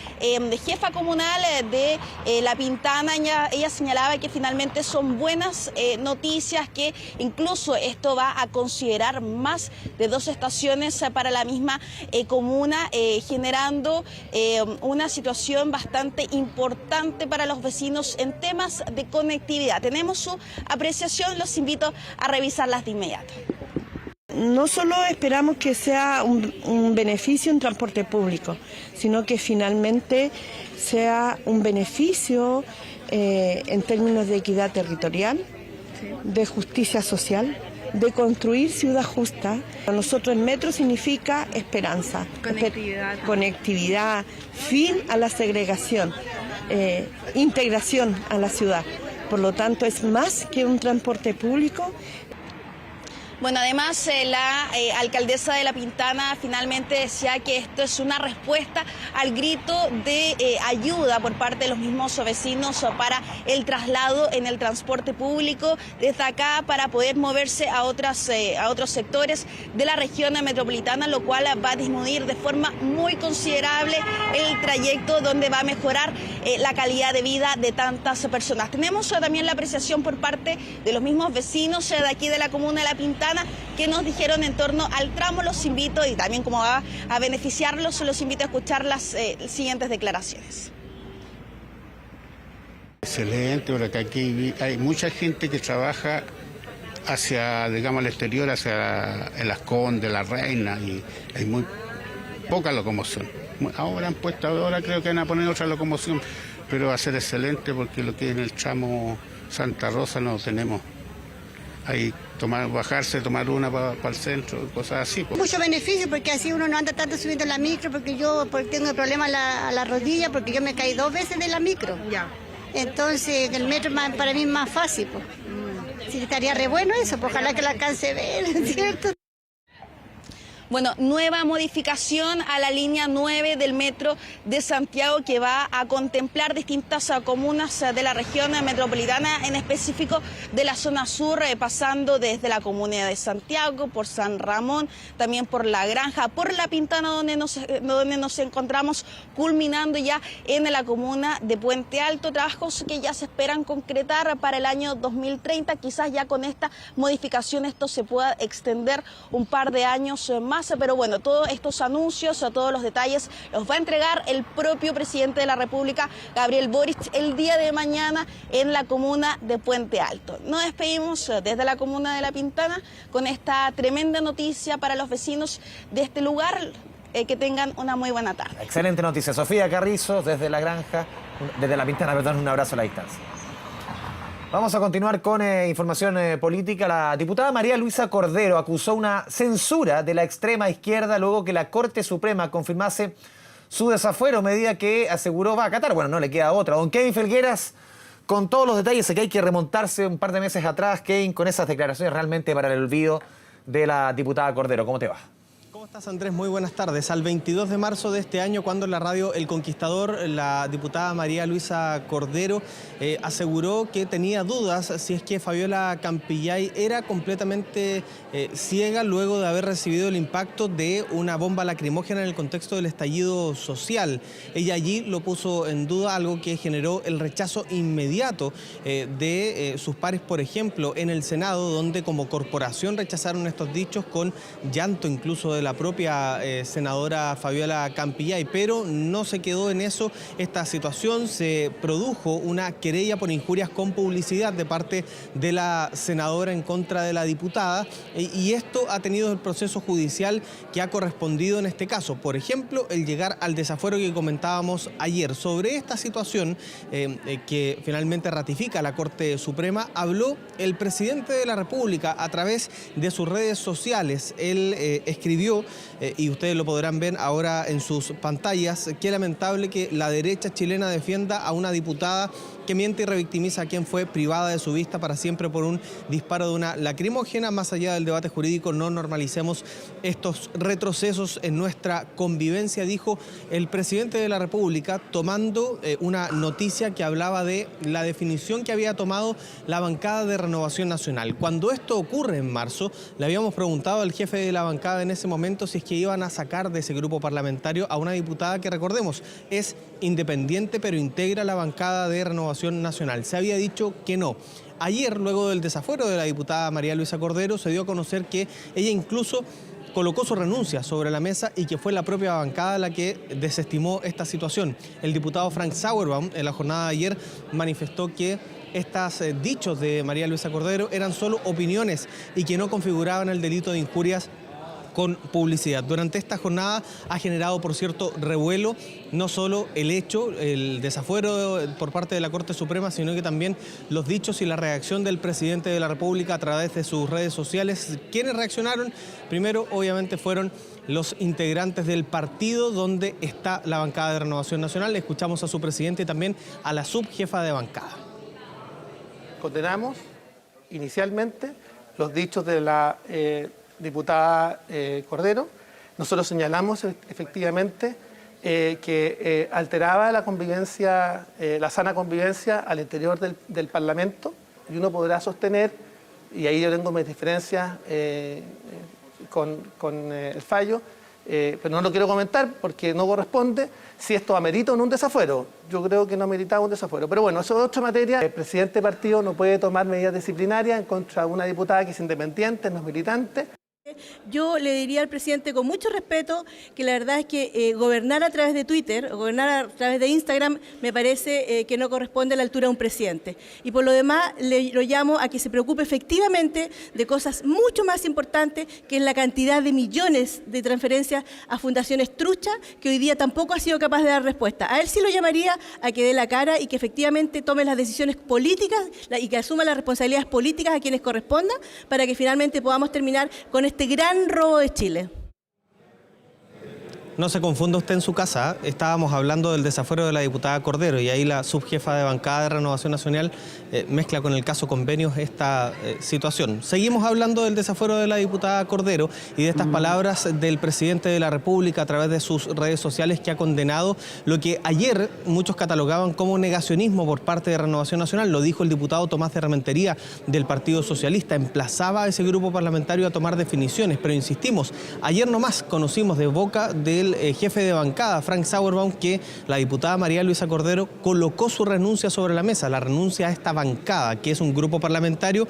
jefa comunal de La Pintana. Ella señalaba que finalmente son buenas noticias, que incluso esto va a considerar más de 2 estaciones para la misma comuna, generando una situación bastante importante para los vecinos en temas de conectividad. Tenemos su apreciación, los invito a revisarlas de inmediato. No solo esperamos que sea un beneficio en transporte público, sino que finalmente sea un beneficio en términos de equidad territorial, de justicia social, de construir ciudad justa. Para nosotros el metro significa esperanza, conectividad, fin a la segregación, integración a la ciudad. Por lo tanto, es más que un transporte público. Bueno, además la alcaldesa de La Pintana finalmente decía que esto es una respuesta al grito de ayuda por parte de los mismos vecinos para el traslado en el transporte público desde acá para poder moverse a otros sectores de la región metropolitana, lo cual va a disminuir de forma muy considerable el trayecto, donde va a mejorar la calidad de vida de tantas personas. Tenemos también la apreciación por parte de los mismos vecinos de aquí de la comuna de La Pintana, que nos dijeron en torno al tramo. Los invito, y también cómo va a beneficiarlos, los invito a escuchar las siguientes declaraciones. Excelente, porque aquí hay mucha gente que trabaja hacia, digamos, el exterior, hacia el Las Condes, La Reina, y hay muy poca locomoción. Ahora han puesto, ahora creo que van a poner otra locomoción, pero va a ser excelente porque lo que es en el tramo Santa Rosa no tenemos. Hay bajarse, tomar una para el centro, cosas así. Mucho beneficio, porque así uno no anda tanto subiendo la micro, porque yo tengo problemas a la rodilla, porque yo me caí 2 veces de la micro. Ya. Entonces el metro para mí es más fácil. Pues. Sí, estaría re bueno eso, pues, ojalá que la alcance a ver, ¿cierto? Bueno, nueva modificación a la línea 9 del metro de Santiago, que va a contemplar distintas comunas de la región metropolitana, en específico de la zona sur, pasando desde la comuna de Santiago, por San Ramón, también por La Granja, por La Pintana, donde nos encontramos, culminando ya en la comuna de Puente Alto. Trabajos que ya se esperan concretar para el año 2030. Quizás ya con esta modificación esto se pueda extender un par de años más. Pero bueno, todos estos anuncios, todos los detalles los va a entregar el propio presidente de la República, Gabriel Boric, el día de mañana en la comuna de Puente Alto. Nos despedimos desde la comuna de La Pintana con esta tremenda noticia para los vecinos de este lugar. Que tengan una muy buena tarde. Excelente noticia. Sofía Carrizo, desde La Granja, desde La Pintana, perdón, un abrazo a la distancia. Vamos a continuar con información política. La diputada María Luisa Cordero acusó una censura de la extrema izquierda luego que la Corte Suprema confirmase su desafuero, medida que aseguró va a acatar. Bueno, no le queda otra. Don Kevin Felgueras, con todos los detalles, sé que hay que remontarse un par de meses atrás, Kevin, con esas declaraciones realmente para el olvido de la diputada Cordero. ¿Cómo te va? ¿Cómo estás, Andrés? Muy buenas tardes. Al 22 de marzo de este año, cuando en la radio El Conquistador, la diputada María Luisa Cordero aseguró que tenía dudas si es que Fabiola Campillay era completamente ciega luego de haber recibido el impacto de una bomba lacrimógena en el contexto del estallido social. Ella allí lo puso en duda, algo que generó el rechazo inmediato de sus pares, por ejemplo, en el Senado, donde como corporación rechazaron estos dichos con llanto incluso de la propia senadora Fabiola Campillay, pero no se quedó en eso esta situación. Se produjo una querella por injurias con publicidad de parte de la senadora en contra de la diputada, y esto ha tenido el proceso judicial que ha correspondido en este caso. Por ejemplo, el llegar al desafuero que comentábamos ayer. Sobre esta situación que finalmente ratifica la Corte Suprema, habló el presidente de la República a través de sus redes sociales. Él escribió, y ustedes lo podrán ver ahora en sus pantallas, qué lamentable que la derecha chilena defienda a una diputada que miente y revictimiza a quien fue privada de su vista para siempre por un disparo de una lacrimógena. Más allá del debate jurídico, no normalicemos estos retrocesos en nuestra convivencia, dijo el presidente de la República, tomando una noticia que hablaba de la definición que había tomado la bancada de Renovación Nacional. Cuando esto ocurre en marzo, le habíamos preguntado al jefe de la bancada en ese momento si es que iban a sacar de ese grupo parlamentario a una diputada que, recordemos, es independiente pero integra la bancada de Renovación Nacional. Se había dicho que no. Ayer, luego del desafuero de la diputada María Luisa Cordero, se dio a conocer que ella incluso colocó su renuncia sobre la mesa y que fue la propia bancada la que desestimó esta situación. El diputado Frank Sauerbaum en la jornada de ayer manifestó que estos dichos de María Luisa Cordero eran solo opiniones y que no configuraban el delito de injurias con publicidad. Durante esta jornada ha generado, por cierto, revuelo, no solo el hecho, el desafuero por parte de la Corte Suprema, sino que también los dichos y la reacción del presidente de la República a través de sus redes sociales. ¿Quiénes reaccionaron? Primero, obviamente, fueron los integrantes del partido donde está la bancada de Renovación Nacional. Escuchamos a su presidente y también a la subjefa de bancada. Condenamos inicialmente los dichos de la diputada Cordero. Nosotros señalamos efectivamente que alteraba la convivencia, la sana convivencia al interior del Parlamento, y uno podrá sostener, y ahí yo tengo mis diferencias con el fallo, pero no lo quiero comentar porque no corresponde, si esto amerita o no un desafuero. Yo creo que no ameritaba un desafuero, pero bueno, eso es otra materia. El presidente del partido no puede tomar medidas disciplinarias en contra de una diputada que es independiente, no es militante. Yo le diría al presidente con mucho respeto que la verdad es que gobernar a través de Twitter o gobernar a través de Instagram me parece que no corresponde a la altura de un presidente. Y por lo demás lo llamo a que se preocupe efectivamente de cosas mucho más importantes, que es la cantidad de millones de transferencias a fundaciones truchas que hoy día tampoco ha sido capaz de dar respuesta. A él sí lo llamaría a que dé la cara y que efectivamente tome las decisiones políticas y que asuma las responsabilidades políticas a quienes correspondan para que finalmente podamos terminar con este gran robo de Chile. No se confunda usted en su casa, estábamos hablando del desafuero de la diputada Cordero y ahí la subjefa de bancada de Renovación Nacional mezcla con el caso Convenios esta situación. Seguimos hablando del desafuero de la diputada Cordero y de estas palabras del presidente de la República a través de sus redes sociales, que ha condenado lo que ayer muchos catalogaban como negacionismo por parte de Renovación Nacional. Lo dijo el diputado Tomás de Rementería del Partido Socialista, emplazaba a ese grupo parlamentario a tomar definiciones, pero insistimos, ayer nomás conocimos de boca del jefe de bancada, Frank Sauerbaum, que la diputada María Luisa Cordero colocó su renuncia sobre la mesa, la renuncia a esta bancada, que es un grupo parlamentario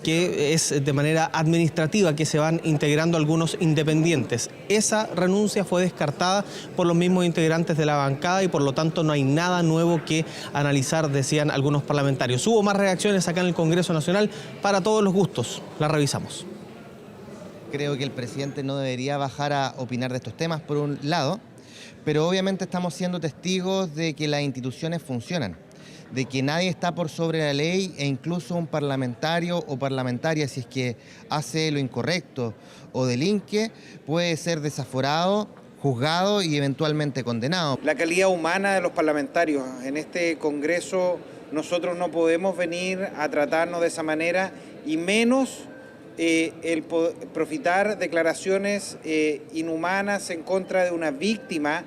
que es de manera administrativa, que se van integrando algunos independientes. Esa renuncia fue descartada por los mismos integrantes de la bancada y por lo tanto no hay nada nuevo que analizar, decían algunos parlamentarios. Hubo más reacciones acá en el Congreso Nacional, para todos los gustos. Las revisamos. Creo que el presidente no debería bajar a opinar de estos temas, por un lado, pero obviamente estamos siendo testigos de que las instituciones funcionan, de que nadie está por sobre la ley, e incluso un parlamentario o parlamentaria, si es que hace lo incorrecto o delinque, puede ser desaforado, juzgado y eventualmente condenado. La calidad humana de los parlamentarios en este Congreso, nosotros no podemos venir a tratarnos de esa manera, y menos el profitar declaraciones inhumanas en contra de una víctima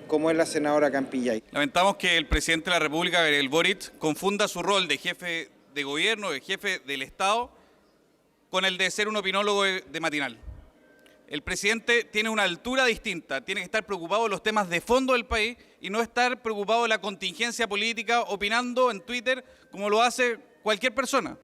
como es la senadora Campillay. Lamentamos que el presidente de la República, Gabriel Boric, confunda su rol de jefe de gobierno, de jefe del Estado, con el de ser un opinólogo de matinal. El presidente tiene una altura distinta, tiene que estar preocupado de los temas de fondo del país y no estar preocupado de la contingencia política opinando en Twitter como lo hace cualquier persona.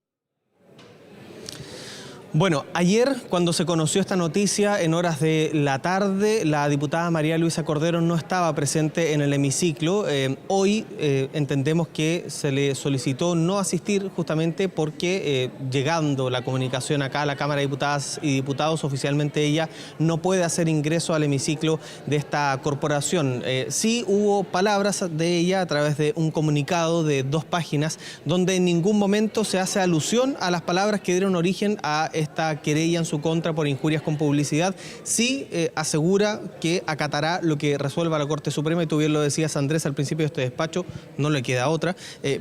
Bueno, ayer cuando se conoció esta noticia en horas de la tarde, la diputada María Luisa Cordero no estaba presente en el hemiciclo. Hoy entendemos que se le solicitó no asistir justamente porque llegando la comunicación acá a la Cámara de Diputadas y Diputados, oficialmente ella no puede hacer ingreso al hemiciclo de esta corporación. Sí hubo palabras de ella a través de un comunicado de 2 páginas donde en ningún momento se hace alusión a las palabras que dieron origen a esta querella en su contra por injurias con publicidad. Sí asegura que acatará lo que resuelva la Corte Suprema, y tú bien lo decías, Andrés, al principio de este despacho, no le queda otra,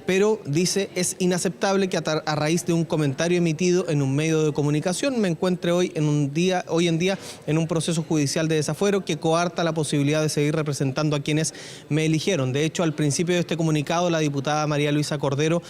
pero dice: es inaceptable que a raíz de un comentario emitido en un medio de comunicación me encuentre hoy en día en un proceso judicial de desafuero que coarta la posibilidad de seguir representando a quienes me eligieron. De hecho, al principio de este comunicado, la diputada María Luisa Cordero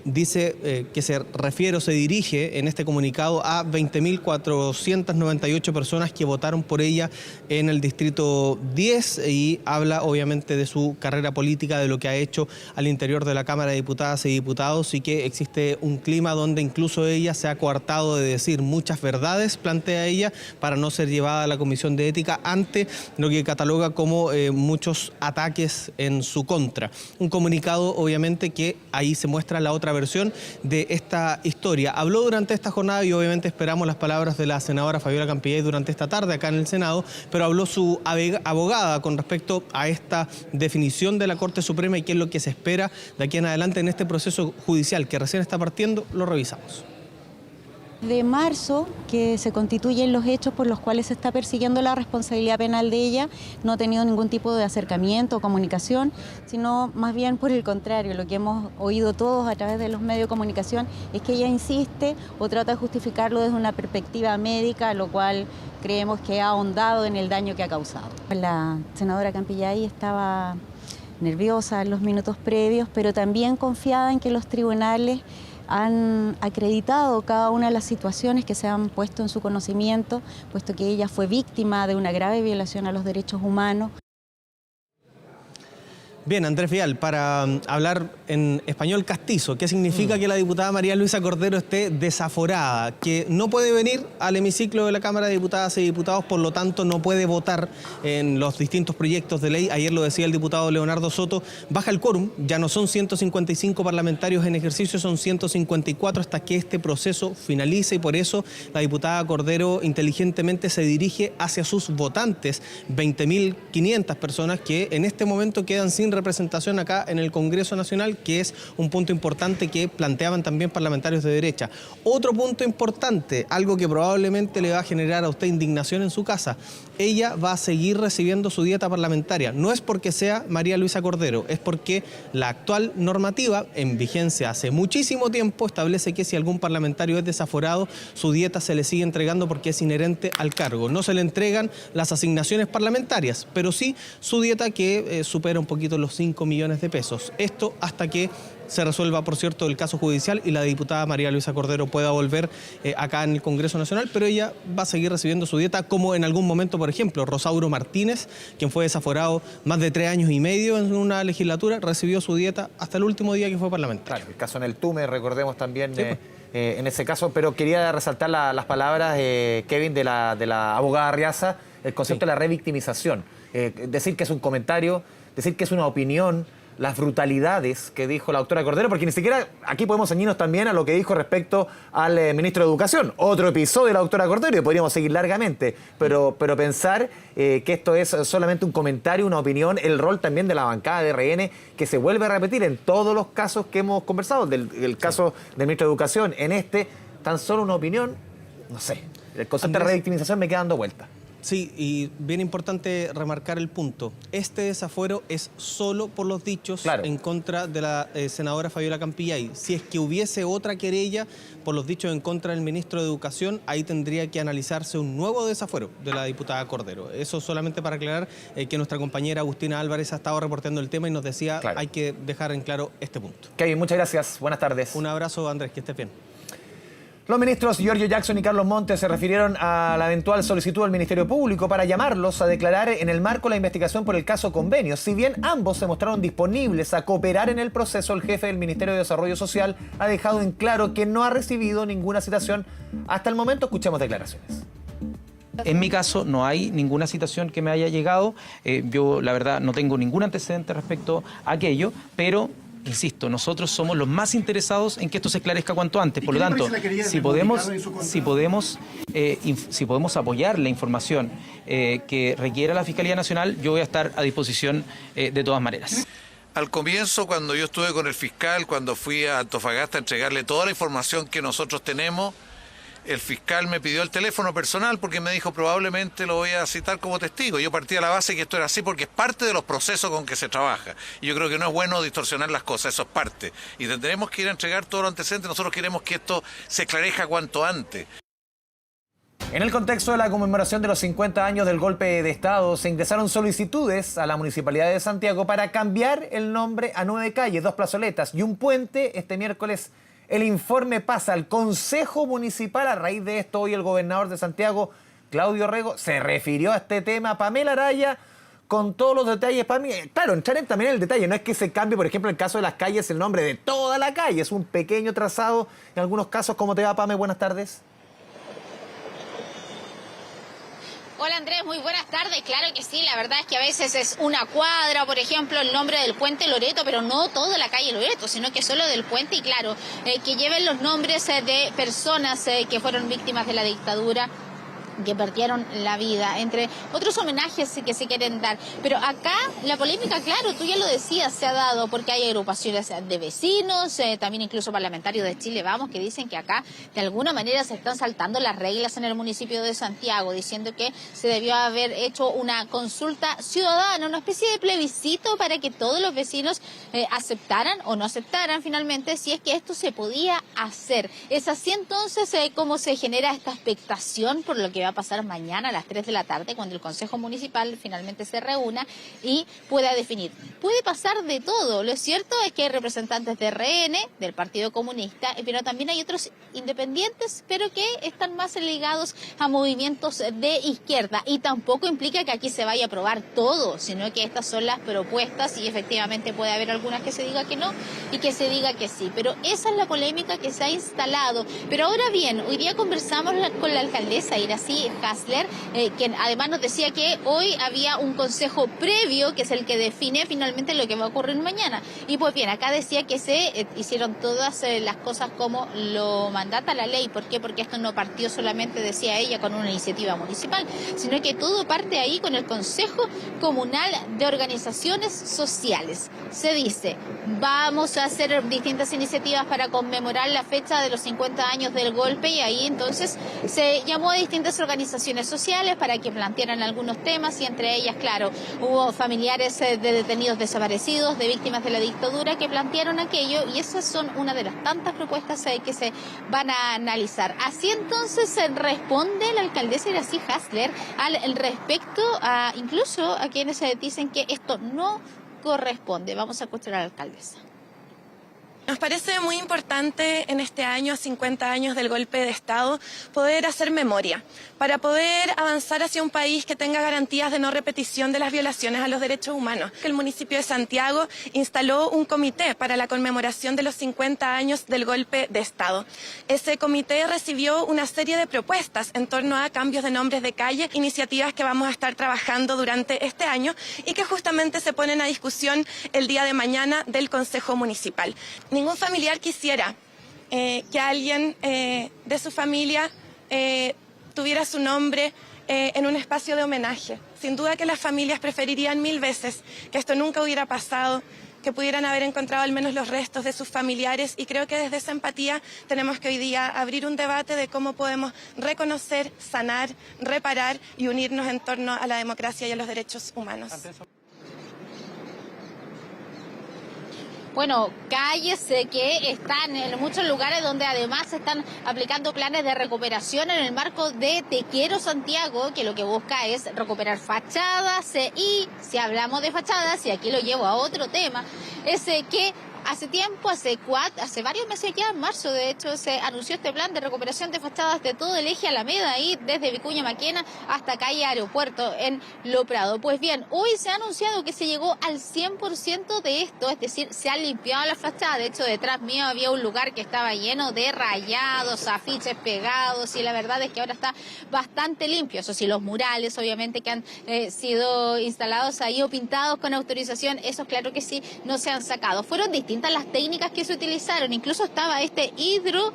dice que se refiere o se dirige en este comunicado a 20.498 personas que votaron por ella en el distrito 10, y habla obviamente de su carrera política, de lo que ha hecho al interior de la Cámara de Diputadas y Diputados, y que existe un clima donde incluso ella se ha coartado de decir muchas verdades, plantea ella, para no ser llevada a la Comisión de Ética ante lo que cataloga como muchos ataques en su contra. Un comunicado obviamente que ahí se muestra la otra versión de esta historia. Habló durante esta jornada y obviamente esperamos las palabras de la senadora Fabiola Campillay durante esta tarde acá en el Senado, pero habló su abogada con respecto a esta definición de la Corte Suprema y qué es lo que se espera de aquí en adelante en este proceso judicial que recién está partiendo. Lo revisamos. De marzo, que se constituyen los hechos por los cuales se está persiguiendo la responsabilidad penal de ella, no ha tenido ningún tipo de acercamiento o comunicación, sino más bien por el contrario. Lo que hemos oído todos a través de los medios de comunicación es que ella insiste o trata de justificarlo desde una perspectiva médica, lo cual creemos que ha ahondado en el daño que ha causado. La senadora Campillay estaba nerviosa en los minutos previos, pero también confiada en que los tribunales han acreditado cada una de las situaciones que se han puesto en su conocimiento, puesto que ella fue víctima de una grave violación a los derechos humanos. Bien, Andrés Vial, para hablar en español castizo, ¿qué significa que la diputada María Luisa Cordero esté desaforada? Que no puede venir al hemiciclo de la Cámara de Diputadas y Diputados, por lo tanto no puede votar en los distintos proyectos de ley. Ayer lo decía el diputado Leonardo Soto, baja el quórum, ya no son 155 parlamentarios en ejercicio, son 154 hasta que este proceso finalice, y por eso la diputada Cordero inteligentemente se dirige hacia sus votantes, 20.500 personas que en este momento quedan sin representación acá en el Congreso Nacional, que es un punto importante que planteaban también parlamentarios de derecha. Otro punto importante, algo que probablemente le va a generar a usted indignación en su casa: ella va a seguir recibiendo su dieta parlamentaria. No es porque sea María Luisa Cordero, es porque la actual normativa, en vigencia hace muchísimo tiempo, establece que si algún parlamentario es desaforado, su dieta se le sigue entregando porque es inherente al cargo. No se le entregan las asignaciones parlamentarias, pero sí su dieta, que supera un poquito los 5 millones de pesos. Esto hasta que se resuelva, por cierto, el caso judicial y la diputada María Luisa Cordero pueda volver acá en el Congreso Nacional, pero ella va a seguir recibiendo su dieta, como en algún momento, por ejemplo, Rosauro Martínez, quien fue desaforado más de 3 años y medio en una legislatura, recibió su dieta hasta el último día que fue parlamentario. Claro, el caso en el TUME, recordemos también, sí, en ese caso, pero quería resaltar las palabras, Kevin, de la abogada Arriaza, el concepto de la revictimización. Decir que es un comentario, decir que es una opinión, las brutalidades que dijo la doctora Cordero, porque ni siquiera aquí podemos ceñirnos también a lo que dijo respecto al ministro de Educación. Otro episodio de la doctora Cordero y podríamos seguir largamente, pero pensar que esto es solamente un comentario, una opinión, el rol también de la bancada de RN, que se vuelve a repetir en todos los casos que hemos conversado, el caso del ministro de Educación, en este, tan solo una opinión, no sé, el concepto de revictimización me queda dando vuelta. Sí, y bien importante remarcar el punto. Este desafuero es solo por los dichos en contra de la senadora Fabiola Campillay. Si es que hubiese otra querella por los dichos en contra del ministro de Educación, ahí tendría que analizarse un nuevo desafuero de la diputada Cordero. Eso solamente para aclarar que nuestra compañera Agustina Álvarez ha estado reportando el tema y nos decía hay que dejar en claro este punto. Kevin, muchas gracias. Buenas tardes. Un abrazo, Andrés, que estés bien. Los ministros Giorgio Jackson y Carlos Montes se refirieron a la eventual solicitud del Ministerio Público para llamarlos a declarar en el marco de la investigación por el caso Convenios. Si bien ambos se mostraron disponibles a cooperar en el proceso, el jefe del Ministerio de Desarrollo Social ha dejado en claro que no ha recibido ninguna citación hasta el momento. Escuchemos declaraciones. En mi caso no hay ninguna citación que me haya llegado. Yo la verdad no tengo ningún antecedente respecto a aquello, pero insisto, nosotros somos los más interesados en que esto se esclarezca cuanto antes. Por lo tanto, si podemos apoyar la información que requiera la Fiscalía Nacional, yo voy a estar a disposición de todas maneras. Al comienzo, cuando yo estuve con el fiscal, cuando fui a Antofagasta a entregarle toda la información que nosotros tenemos, el fiscal me pidió el teléfono personal porque me dijo probablemente lo voy a citar como testigo. Yo partí a la base que esto era así porque es parte de los procesos con que se trabaja. Y yo creo que no es bueno distorsionar las cosas, eso es parte. Y tendremos que ir a entregar todo lo antecedente. Nosotros queremos que esto se esclarezca cuanto antes. En el contexto de la conmemoración de los 50 años del golpe de Estado, se ingresaron solicitudes a la Municipalidad de Santiago para cambiar el nombre a 9 calles, 2 plazoletas y un puente. Este miércoles el informe pasa al Consejo Municipal. A raíz de esto, hoy el gobernador de Santiago, Claudio Rego, se refirió a este tema. Pamela Araya, con todos los detalles. Claro, entrar también en el detalle. No es que se cambie, por ejemplo, en el caso de las calles, el nombre de toda la calle. Es un pequeño trazado. En algunos casos, ¿cómo te va, Pame? Buenas tardes. Hola Andrés, muy buenas tardes. Claro que sí, la verdad es que a veces es una cuadra, por ejemplo, el nombre del puente Loreto, pero no toda la calle Loreto, sino que solo del puente y claro, que lleven los nombres de personas que fueron víctimas de la dictadura, que perdieron la vida, entre otros homenajes que se quieren dar. Pero acá la polémica, claro, tú ya lo decías, se ha dado porque hay agrupaciones de vecinos, también incluso parlamentarios de Chile Vamos, que dicen que acá de alguna manera se están saltando las reglas en el municipio de Santiago, diciendo que se debió haber hecho una consulta ciudadana, una especie de plebiscito para que todos los vecinos aceptaran o no aceptaran finalmente si es que esto se podía hacer. Es así entonces como se genera esta expectación por lo que va a pasar mañana a las 3 de la tarde cuando el Consejo Municipal finalmente se reúna y pueda definir. Puede pasar de todo. Lo cierto es que hay representantes de RN, del Partido Comunista, pero también hay otros independientes, pero que están más ligados a movimientos de izquierda. Y tampoco implica que aquí se vaya a aprobar todo, sino que estas son las propuestas y efectivamente puede haber algunas que se diga que no y que se diga que sí. Pero esa es la polémica que se ha instalado. Pero ahora bien, hoy día conversamos con la alcaldesa Iracy Hasler, quien además nos decía que hoy había un consejo previo que es el que define finalmente lo que va a ocurrir mañana. Y pues bien, acá decía que se hicieron todas las cosas como lo mandata la ley. ¿Por qué? Porque esto no partió solamente, decía ella, con una iniciativa municipal, sino que todo parte ahí con el Consejo Comunal de Organizaciones Sociales. Se dice, vamos a hacer distintas iniciativas para conmemorar la fecha de los 50 años del golpe y ahí entonces se llamó a distintas organizaciones sociales para que plantearan algunos temas y entre ellas, claro, hubo familiares de detenidos desaparecidos, de víctimas de la dictadura que plantearon aquello y esas son una de las tantas propuestas que se van a analizar. Así entonces responde la alcaldesa Iracy Hasler al respecto, incluso a quienes dicen que esto no corresponde. Vamos a escuchar a la alcaldesa. Nos parece muy importante en este año, a 50 años del golpe de Estado, poder hacer memoria, para poder avanzar hacia un país que tenga garantías de no repetición de las violaciones a los derechos humanos. El municipio de Santiago instaló un comité para la conmemoración de los 50 años del golpe de Estado. Ese comité recibió una serie de propuestas en torno a cambios de nombres de calle, iniciativas que vamos a estar trabajando durante este año y que justamente se ponen a discusión el día de mañana del Consejo Municipal. Ningún familiar quisiera que alguien de su familia tuviera su nombre en un espacio de homenaje. Sin duda que las familias preferirían 1000 veces que esto nunca hubiera pasado, que pudieran haber encontrado al menos los restos de sus familiares y creo que desde esa empatía tenemos que hoy día abrir un debate de cómo podemos reconocer, sanar, reparar y unirnos en torno a la democracia y a los derechos humanos. Bueno, calles que están en muchos lugares donde además se están aplicando planes de recuperación en el marco de Te Quiero Santiago, que lo que busca es recuperar fachadas y si hablamos de fachadas, y aquí lo llevo a otro tema, es que hace tiempo, hace varios meses ya, en marzo de hecho, se anunció este plan de recuperación de fachadas de todo el eje Alameda, ahí desde Vicuña Maquena hasta calle Aeropuerto en Lo Prado. Pues bien, hoy se ha anunciado que se llegó al 100% de esto, es decir, se ha limpiado la fachada. De hecho, detrás mío había un lugar que estaba lleno de rayados, afiches pegados, y la verdad es que ahora está bastante limpio. Eso sí, los murales, obviamente, que han sido instalados ahí o pintados con autorización, esos claro que sí, no se han sacado. Fueron distintas las técnicas que se utilizaron, incluso estaba este hidroarenado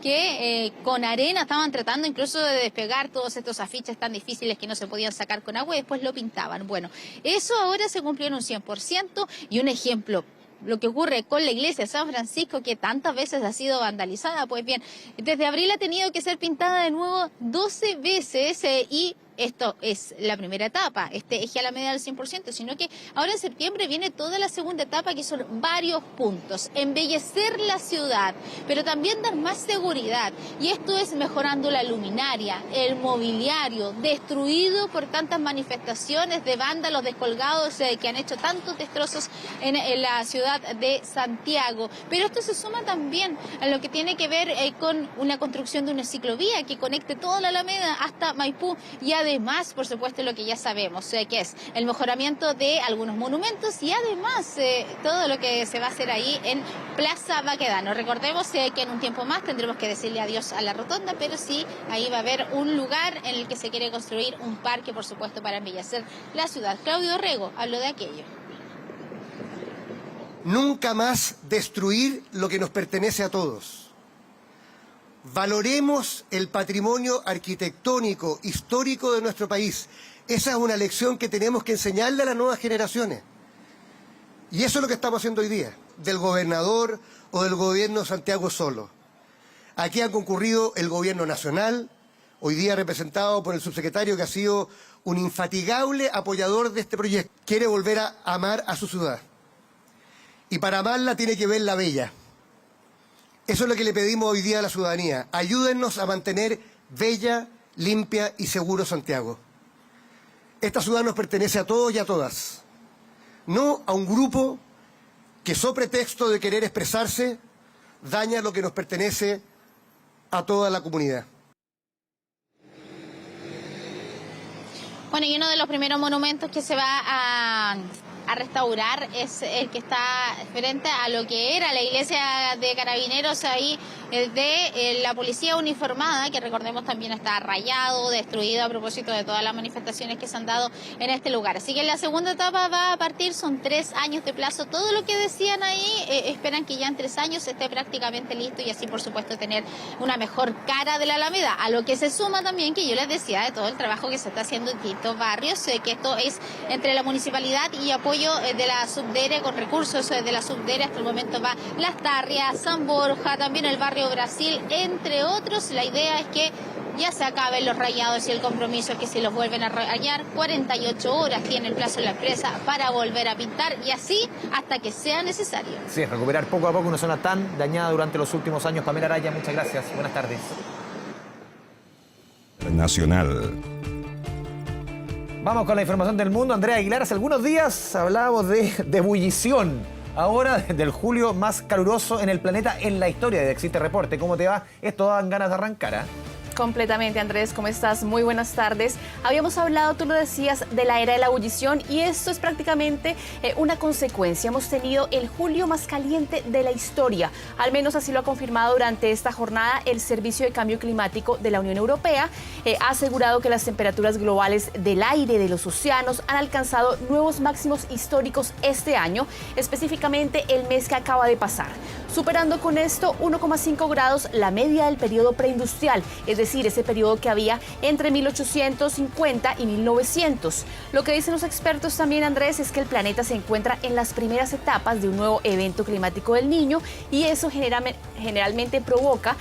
que con arena estaban tratando incluso de despegar todos estos afiches tan difíciles que no se podían sacar con agua y después lo pintaban. Bueno, eso ahora se cumplió en un 100%, y un ejemplo, lo que ocurre con la iglesia de San Francisco, que tantas veces ha sido vandalizada. Pues bien, desde abril ha tenido que ser pintada de nuevo 12 veces y esto es la primera etapa, este eje Alameda al 100%, sino que ahora en septiembre viene toda la segunda etapa, que son varios puntos. Embellecer la ciudad, pero también dar más seguridad. Y esto es mejorando la luminaria, el mobiliario, destruido por tantas manifestaciones de vándalos descolgados que han hecho tantos destrozos en la ciudad de Santiago. Pero esto se suma también a lo que tiene que ver con una construcción de una ciclovía que conecte toda la Alameda hasta Maipú, y además, por supuesto, lo que ya sabemos, que es el mejoramiento de algunos monumentos, y además todo lo que se va a hacer ahí en Plaza Baquedano. Recordemos que en un tiempo más tendremos que decirle adiós a la rotonda, pero sí, ahí va a haber un lugar en el que se quiere construir un parque, por supuesto, para embellecer la ciudad. Claudio Dorrego habló de aquello. Nunca más destruir lo que nos pertenece a todos. Valoremos el patrimonio arquitectónico, histórico de nuestro país. Esa es una lección que tenemos que enseñarle a las nuevas generaciones. Y eso es lo que estamos haciendo hoy día, del gobernador o del gobierno de Santiago solo. Aquí han concurrido el gobierno nacional, hoy día representado por el subsecretario, que ha sido un infatigable apoyador de este proyecto. Quiere volver a amar a su ciudad. Y para amarla tiene que verla bella. Eso es lo que le pedimos hoy día a la ciudadanía. Ayúdennos a mantener bella, limpia y seguro Santiago. Esta ciudad nos pertenece a todos y a todas. No a un grupo que, so pretexto de querer expresarse, daña lo que nos pertenece a toda la comunidad. Bueno, y uno de los primeros monumentos que se va a restaurar es el que está frente a lo que era la iglesia de Carabineros ahí de la policía uniformada, que recordemos también está rayado, destruido a propósito de todas las manifestaciones que se han dado en este lugar. Así que la segunda etapa va a partir, son 3 años de plazo. Todo lo que decían ahí, esperan que ya en 3 años esté prácticamente listo, y así por supuesto tener una mejor cara de la Alameda. A lo que se suma también, que yo les decía, de todo el trabajo que se está haciendo en distintos barrios, que esto es entre la municipalidad y apoyo de la Subdere, con recursos de la Subdere. Hasta el momento va Las Tarrias, San Borja, también el barrio Brasil, entre otros. La idea es que ya se acaben los rayados, y el compromiso es que si los vuelven a rayar, 48 horas tiene el plazo de la empresa para volver a pintar, y así hasta que sea necesario. Sí, recuperar poco a poco una zona tan dañada durante los últimos años. Pamela Araya, muchas gracias. Buenas tardes. Nacional. Vamos con la información del mundo. Andrea Aguilar, hace algunos días hablábamos de ebullición. Ahora del julio más caluroso en el planeta en la historia de Existe Reporte. ¿Cómo te va? Esto dan ganas de arrancar, ¿eh? Completamente, Andrés, ¿cómo estás? Muy buenas tardes. Habíamos hablado, tú lo decías, de la era de la ebullición, y esto es prácticamente una consecuencia. Hemos tenido el julio más caliente de la historia, al menos así lo ha confirmado durante esta jornada el Servicio de Cambio Climático de la Unión Europea. Ha asegurado que las temperaturas globales del aire, de los océanos, han alcanzado nuevos máximos históricos este año, específicamente el mes que acaba de pasar, superando con esto 1,5 grados la media del periodo preindustrial, es decir, ese periodo que había entre 1850 y 1900. Lo que dicen los expertos también, Andrés, es que el planeta se encuentra en las primeras etapas de un nuevo evento climático del Niño, y eso generalmente provoca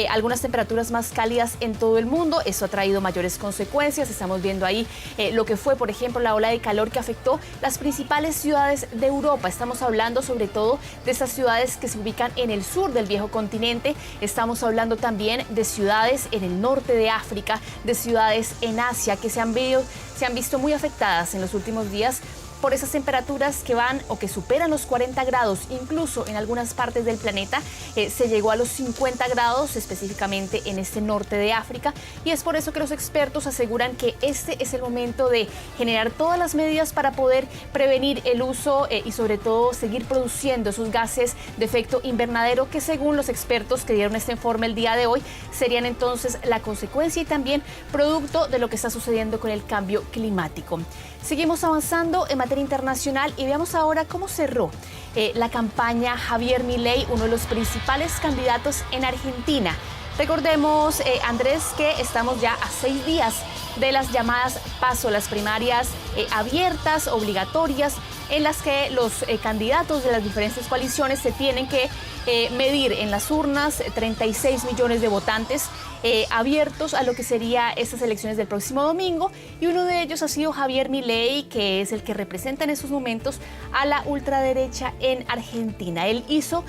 algunas temperaturas más cálidas en todo el mundo. Eso ha traído mayores consecuencias. Estamos viendo ahí lo que fue, por ejemplo, la ola de calor que afectó las principales ciudades de Europa. Estamos hablando sobre todo de estas ciudades que se ubican en el sur del viejo continente. Estamos hablando también de ciudades en el norte de África, de ciudades en Asia que se han visto muy afectadas en los últimos días por esas temperaturas que van o que superan los 40 grados, incluso en algunas partes del planeta, se llegó a los 50 grados, específicamente en este norte de África, y es por eso que los expertos aseguran que este es el momento de generar todas las medidas para poder prevenir el uso y sobre todo seguir produciendo esos gases de efecto invernadero que, según los expertos que dieron este informe el día de hoy, serían entonces la consecuencia y también producto de lo que está sucediendo con el cambio climático. Seguimos avanzando en materia internacional y veamos ahora cómo cerró la campaña Javier Milei, uno de los principales candidatos en Argentina. Recordemos, Andrés, que estamos ya a 6 días de las llamadas PASO, las primarias abiertas, obligatorias, en las que los candidatos de las diferentes coaliciones se tienen que medir en las urnas 36 millones de votantes abiertos a lo que sería estas elecciones del próximo domingo, y uno de ellos ha sido Javier Milei, que es el que representa en estos momentos a la ultraderecha en Argentina. Él hizo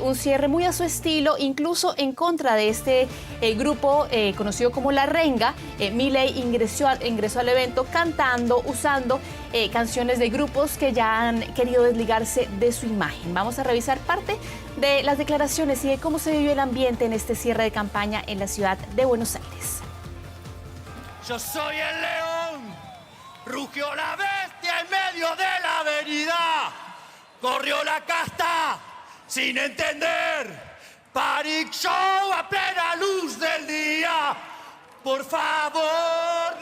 un cierre muy a su estilo, incluso en contra de este grupo conocido como La Renga. Milei ingresó al evento cantando, usando canciones de grupos que ya han querido desligarse de su imagen. Vamos a revisar parte de las declaraciones y de cómo se vivió el ambiente en este cierre de campaña en la ciudad de Buenos Aires. Yo soy el león, rugió la bestia en medio de la avenida, corrió la casta sin entender, panic show a plena luz del día, por favor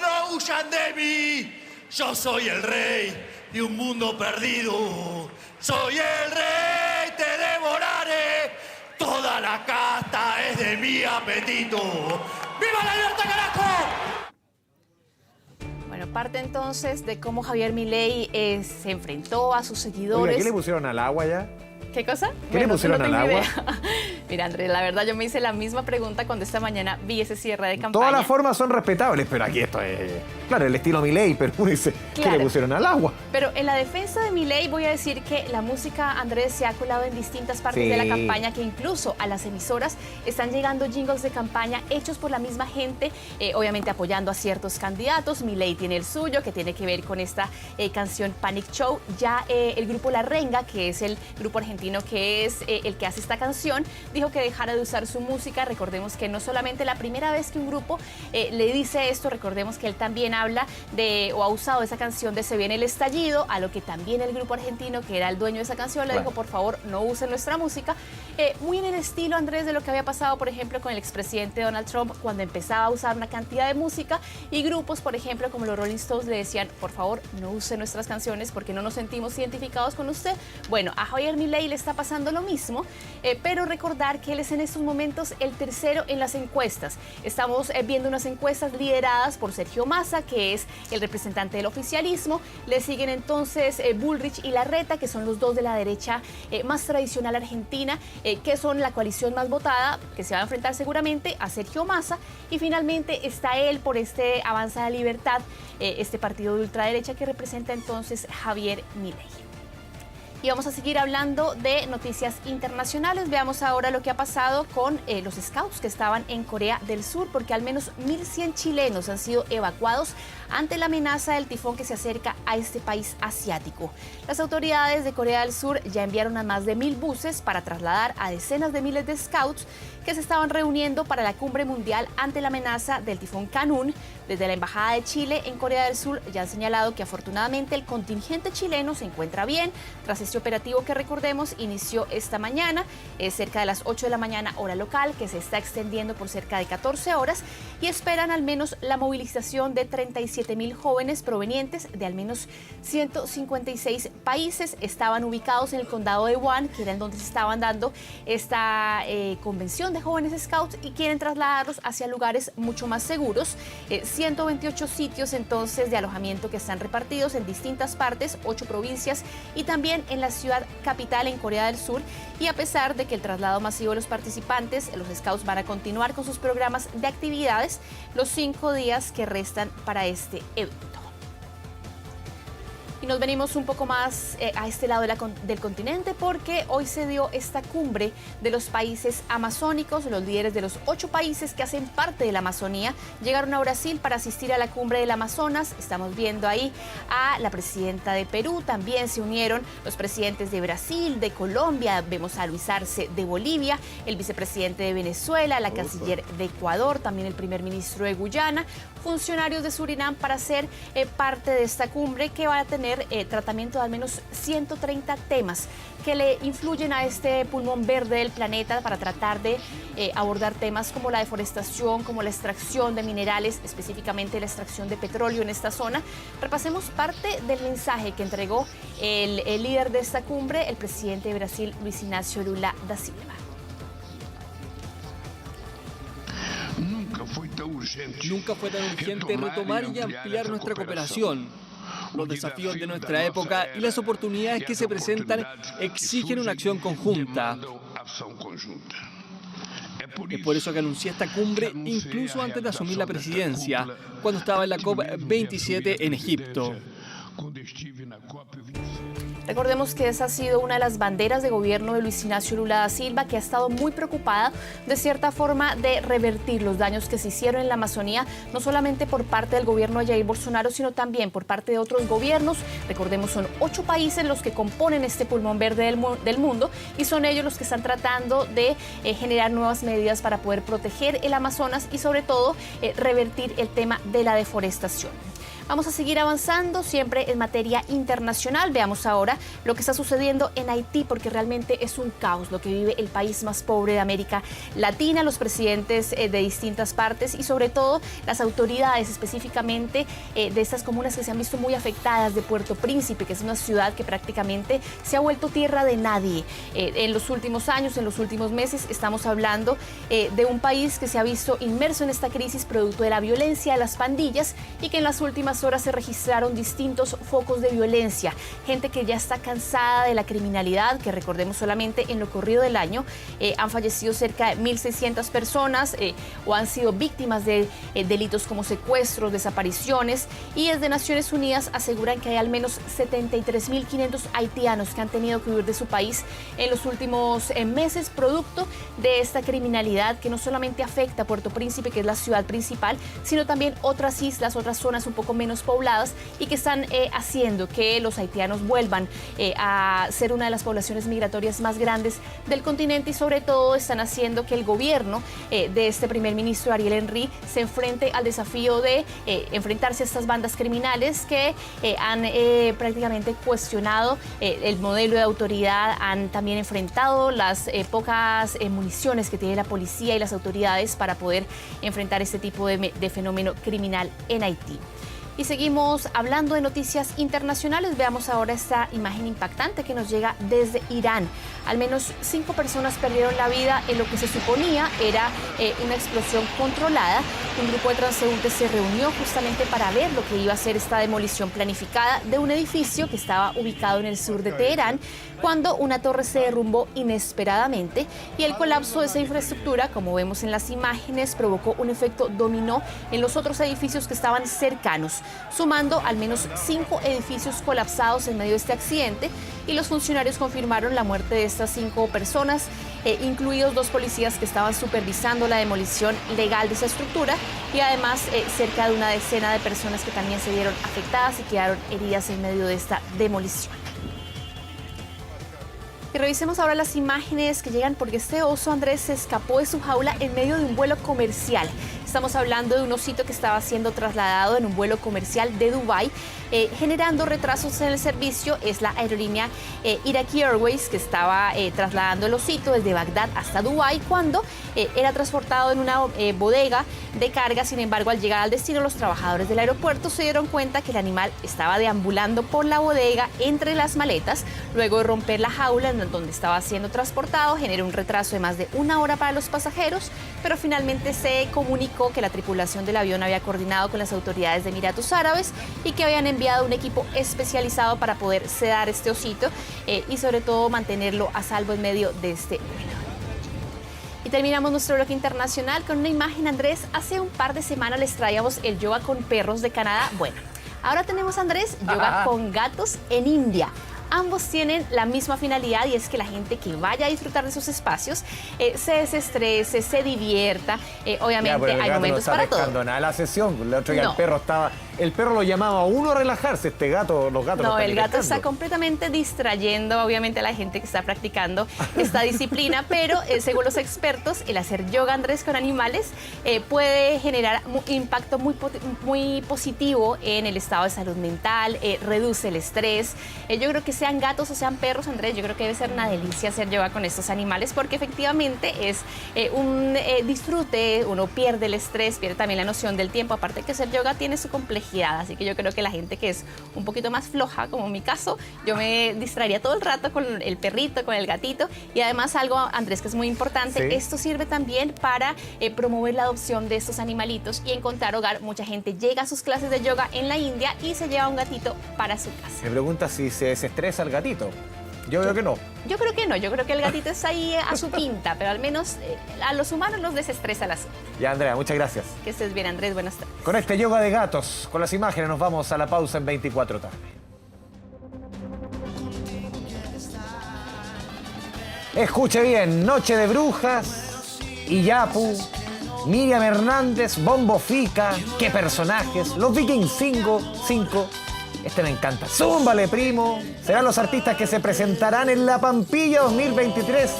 no huyan de mí, yo soy el rey de un mundo perdido, soy el rey, te devoraré, toda la casta es de mi apetito. ¡Viva la libertad, carajo! Bueno, parte entonces de cómo Javier Milei se enfrentó a sus seguidores. Oiga, ¿qué le pusieron al agua ya? ¿Qué cosa? ¿Qué le pusieron al agua? Mira, Andrés, la verdad yo me hice la misma pregunta cuando esta mañana vi ese cierre de campaña. Todas las formas son respetables, pero aquí esto es, claro, el estilo Milei, pero uno dice, Claro. ¿qué le pusieron al agua? Pero en la defensa de Milei voy a decir que la música, Andrés, se ha colado en distintas partes Sí. de la campaña, que incluso a las emisoras están llegando jingles de campaña hechos por la misma gente, obviamente apoyando a ciertos candidatos. Milei tiene el suyo, que tiene que ver con esta canción Panic Show. Ya el grupo La Renga, que es el grupo argentino que es el que hace esta canción, dijo que dejara de usar su música. Recordemos que no solamente la primera vez que un grupo le dice esto, recordemos que él también habla de, o ha usado esa canción de Se viene el estallido, a lo que también el grupo argentino, que era el dueño de esa canción, le dijo, por favor, no usen nuestra música. Muy en el estilo, Andrés, de lo que había pasado, por ejemplo, con el expresidente Donald Trump, cuando empezaba a usar una cantidad de música y grupos, por ejemplo, como los Rolling Stones, le decían, por favor, no use nuestras canciones porque no nos sentimos identificados con usted. Bueno, a Javier Milei le está pasando lo mismo, pero recordar que él es en estos momentos el tercero en las encuestas. Estamos viendo unas encuestas lideradas por Sergio Massa, que es el representante del oficialismo. Le siguen entonces Bullrich y Larreta, que son los dos de la derecha más tradicional argentina, que son la coalición más votada, que se va a enfrentar seguramente a Sergio Massa. Y finalmente está él por este Avanza la Libertad, este partido de ultraderecha que representa entonces Javier Milei. Y vamos a seguir hablando de noticias internacionales. Veamos ahora lo que ha pasado con los scouts que estaban en Corea del Sur, porque al menos 1.100 chilenos han sido evacuados ante la amenaza del tifón que se acerca a este país asiático. Las autoridades de Corea del Sur ya enviaron a más de 1.000 buses para trasladar a decenas de miles de scouts que se estaban reuniendo para la cumbre mundial ante la amenaza del tifón Kanun. Desde la Embajada de Chile en Corea del Sur ya han señalado que afortunadamente el contingente chileno se encuentra bien tras este operativo que, recordemos, inició esta mañana, cerca de las 8 de la mañana hora local, que se está extendiendo por cerca de 14 horas, y esperan al menos la movilización de 37.000 jóvenes provenientes de al menos 156 países. Estaban ubicados en el condado de Wuhan, que era en donde se estaban dando esta convención de jóvenes scouts, y quieren trasladarlos hacia lugares mucho más seguros. 128 sitios entonces de alojamiento que están repartidos en distintas partes, 8 provincias y también en la ciudad capital en Corea del Sur. Y a pesar de que el traslado masivo de los participantes, los scouts van a continuar con sus programas de actividades los 5 días que restan para este evento. Y nos venimos un poco más a este lado del continente porque hoy se dio esta cumbre de los países amazónicos. Los líderes de los 8 países que hacen parte de la Amazonía llegaron a Brasil para asistir a la cumbre del Amazonas. Estamos viendo ahí a la presidenta de Perú, también se unieron los presidentes de Brasil, de Colombia, vemos a Luis Arce de Bolivia, el vicepresidente de Venezuela, la canciller de Ecuador, también el primer ministro de Guyana, funcionarios de Surinam para ser parte de esta cumbre que va a tener tratamiento de al menos 130 temas que le influyen a este pulmón verde del planeta para tratar de abordar temas como la deforestación, como la extracción de minerales, específicamente la extracción de petróleo en esta zona. Repasemos parte del mensaje que entregó el líder de esta cumbre, el presidente de Brasil, Luis Inácio Lula da Silva. Nunca fue tan urgente retomar y ampliar nuestra cooperación. Los desafíos de nuestra época y las oportunidades que se presentan exigen una acción conjunta. Es por eso que anuncié esta cumbre incluso antes de asumir la presidencia, cuando estaba en la COP27 en Egipto. Recordemos que esa ha sido una de las banderas de gobierno de Luis Inácio Lula da Silva, que ha estado muy preocupada de cierta forma de revertir los daños que se hicieron en la Amazonía, no solamente por parte del gobierno de Jair Bolsonaro, sino también por parte de otros gobiernos. Recordemos, son 8 países los que componen este pulmón verde del mundo y son ellos los que están tratando de generar nuevas medidas para poder proteger el Amazonas y sobre todo revertir el tema de la deforestación. Vamos a seguir avanzando siempre en materia internacional. Veamos ahora lo que está sucediendo en Haití, porque realmente es un caos lo que vive el país más pobre de América Latina, los presidentes de distintas partes y sobre todo las autoridades específicamente de estas comunas que se han visto muy afectadas, de Puerto Príncipe, que es una ciudad que prácticamente se ha vuelto tierra de nadie. En los últimos años, en los últimos meses, estamos hablando de un país que se ha visto inmerso en esta crisis producto de la violencia de las pandillas y que en las últimas horas se registraron distintos focos de violencia, gente que ya está cansada de la criminalidad, que recordemos solamente en lo corrido del año han fallecido cerca de 1.600 personas o han sido víctimas de delitos como secuestros, desapariciones, y desde Naciones Unidas aseguran que hay al menos 73.500 haitianos que han tenido que huir de su país en los últimos meses, producto de esta criminalidad que no solamente afecta a Puerto Príncipe, que es la ciudad principal, sino también otras islas, otras zonas un poco menos pobladas y que están haciendo que los haitianos vuelvan a ser una de las poblaciones migratorias más grandes del continente y sobre todo están haciendo que el gobierno de este primer ministro Ariel Henry se enfrente al desafío de enfrentarse a estas bandas criminales que han prácticamente cuestionado el modelo de autoridad, han también enfrentado las pocas municiones que tiene la policía y las autoridades para poder enfrentar este tipo de fenómeno criminal en Haití. Y seguimos hablando de noticias internacionales. Veamos ahora esta imagen impactante que nos llega desde Irán. Al menos 5 personas perdieron la vida en lo que se suponía era una explosión controlada. Un grupo de transeúntes se reunió justamente para ver lo que iba a ser esta demolición planificada de un edificio que estaba ubicado en el sur de Teherán, cuando una torre se derrumbó inesperadamente y el colapso de esa infraestructura, como vemos en las imágenes, provocó un efecto dominó en los otros edificios que estaban cercanos, sumando al menos 5 edificios colapsados en medio de este accidente, y los funcionarios confirmaron la muerte de estas 5 personas, incluidos 2 policías que estaban supervisando la demolición legal de esa estructura y además cerca de una decena de personas que también se vieron afectadas y quedaron heridas en medio de esta demolición. Y revisemos ahora las imágenes que llegan porque este oso, Andrés, se escapó de su jaula en medio de un vuelo comercial. Estamos hablando de un osito que estaba siendo trasladado en un vuelo comercial de Dubái, generando retrasos en el servicio. Es la aerolínea Iraqi Airways que estaba trasladando el osito desde Bagdad hasta Dubái cuando era transportado en una bodega de carga. Sin embargo, al llegar al destino, los trabajadores del aeropuerto se dieron cuenta que el animal estaba deambulando por la bodega entre las maletas. Luego de romper la jaula en donde estaba siendo transportado, generó un retraso de más de 1 hora para los pasajeros, pero finalmente se comunicó que la tripulación del avión había coordinado con las autoridades de Emiratos Árabes y que habían enviado un equipo especializado para poder sedar este osito y sobre todo mantenerlo a salvo en medio de este vuelo. Y terminamos nuestro bloque internacional con una imagen, Andrés. Hace un par de semanas les traíamos el yoga con perros de Canadá. Bueno, Ahora tenemos, Andrés, yoga con gatos en India. Ambos tienen la misma finalidad y es que la gente que vaya a disfrutar de sus espacios se desestrese, se divierta. Obviamente hay momentos para todo. No nada la sesión. El otro día No. el perro lo llamaba a uno a relajarse. Los gatos No, lo están el gato pescando. está completamente distrayendo, obviamente, a la gente que está practicando esta disciplina, pero según los expertos, el hacer yoga, Andrés, con animales puede generar un impacto muy positivo en el estado de salud mental, reduce el estrés. Yo creo que sean gatos o sean perros, Andrés, yo creo que debe ser una delicia hacer yoga con estos animales porque efectivamente es un disfrute, uno pierde el estrés, pierde también la noción del tiempo, aparte que hacer yoga tiene su complejidad, así que yo creo que la gente que es un poquito más floja, como en mi caso, yo me distraería todo el rato con el perrito, con el gatito y además algo, Andrés, que es muy importante, Sí. esto sirve también para promover la adopción de estos animalitos y encontrar hogar. Mucha gente llega a sus clases de yoga en la India y se lleva un gatito para su casa. Me pregunta si se desestresa el gatito. Yo creo que no. Yo creo que no, yo creo que el gatito está ahí a su pinta, pero al menos a los humanos los desestresa el asunto. Ya, Andrea, muchas gracias. Que estés bien, Andrés, buenas tardes. Con este yoga de gatos, con las imágenes, nos vamos a la pausa en 24 tarde. Escuche bien, Noche de Brujas, Iyapu, Miriam Hernández, Bombo Fica, qué personajes, los Vikings 5. Este me encanta. Zúmbale, primo. Serán los artistas que se presentarán en La Pampilla 2023.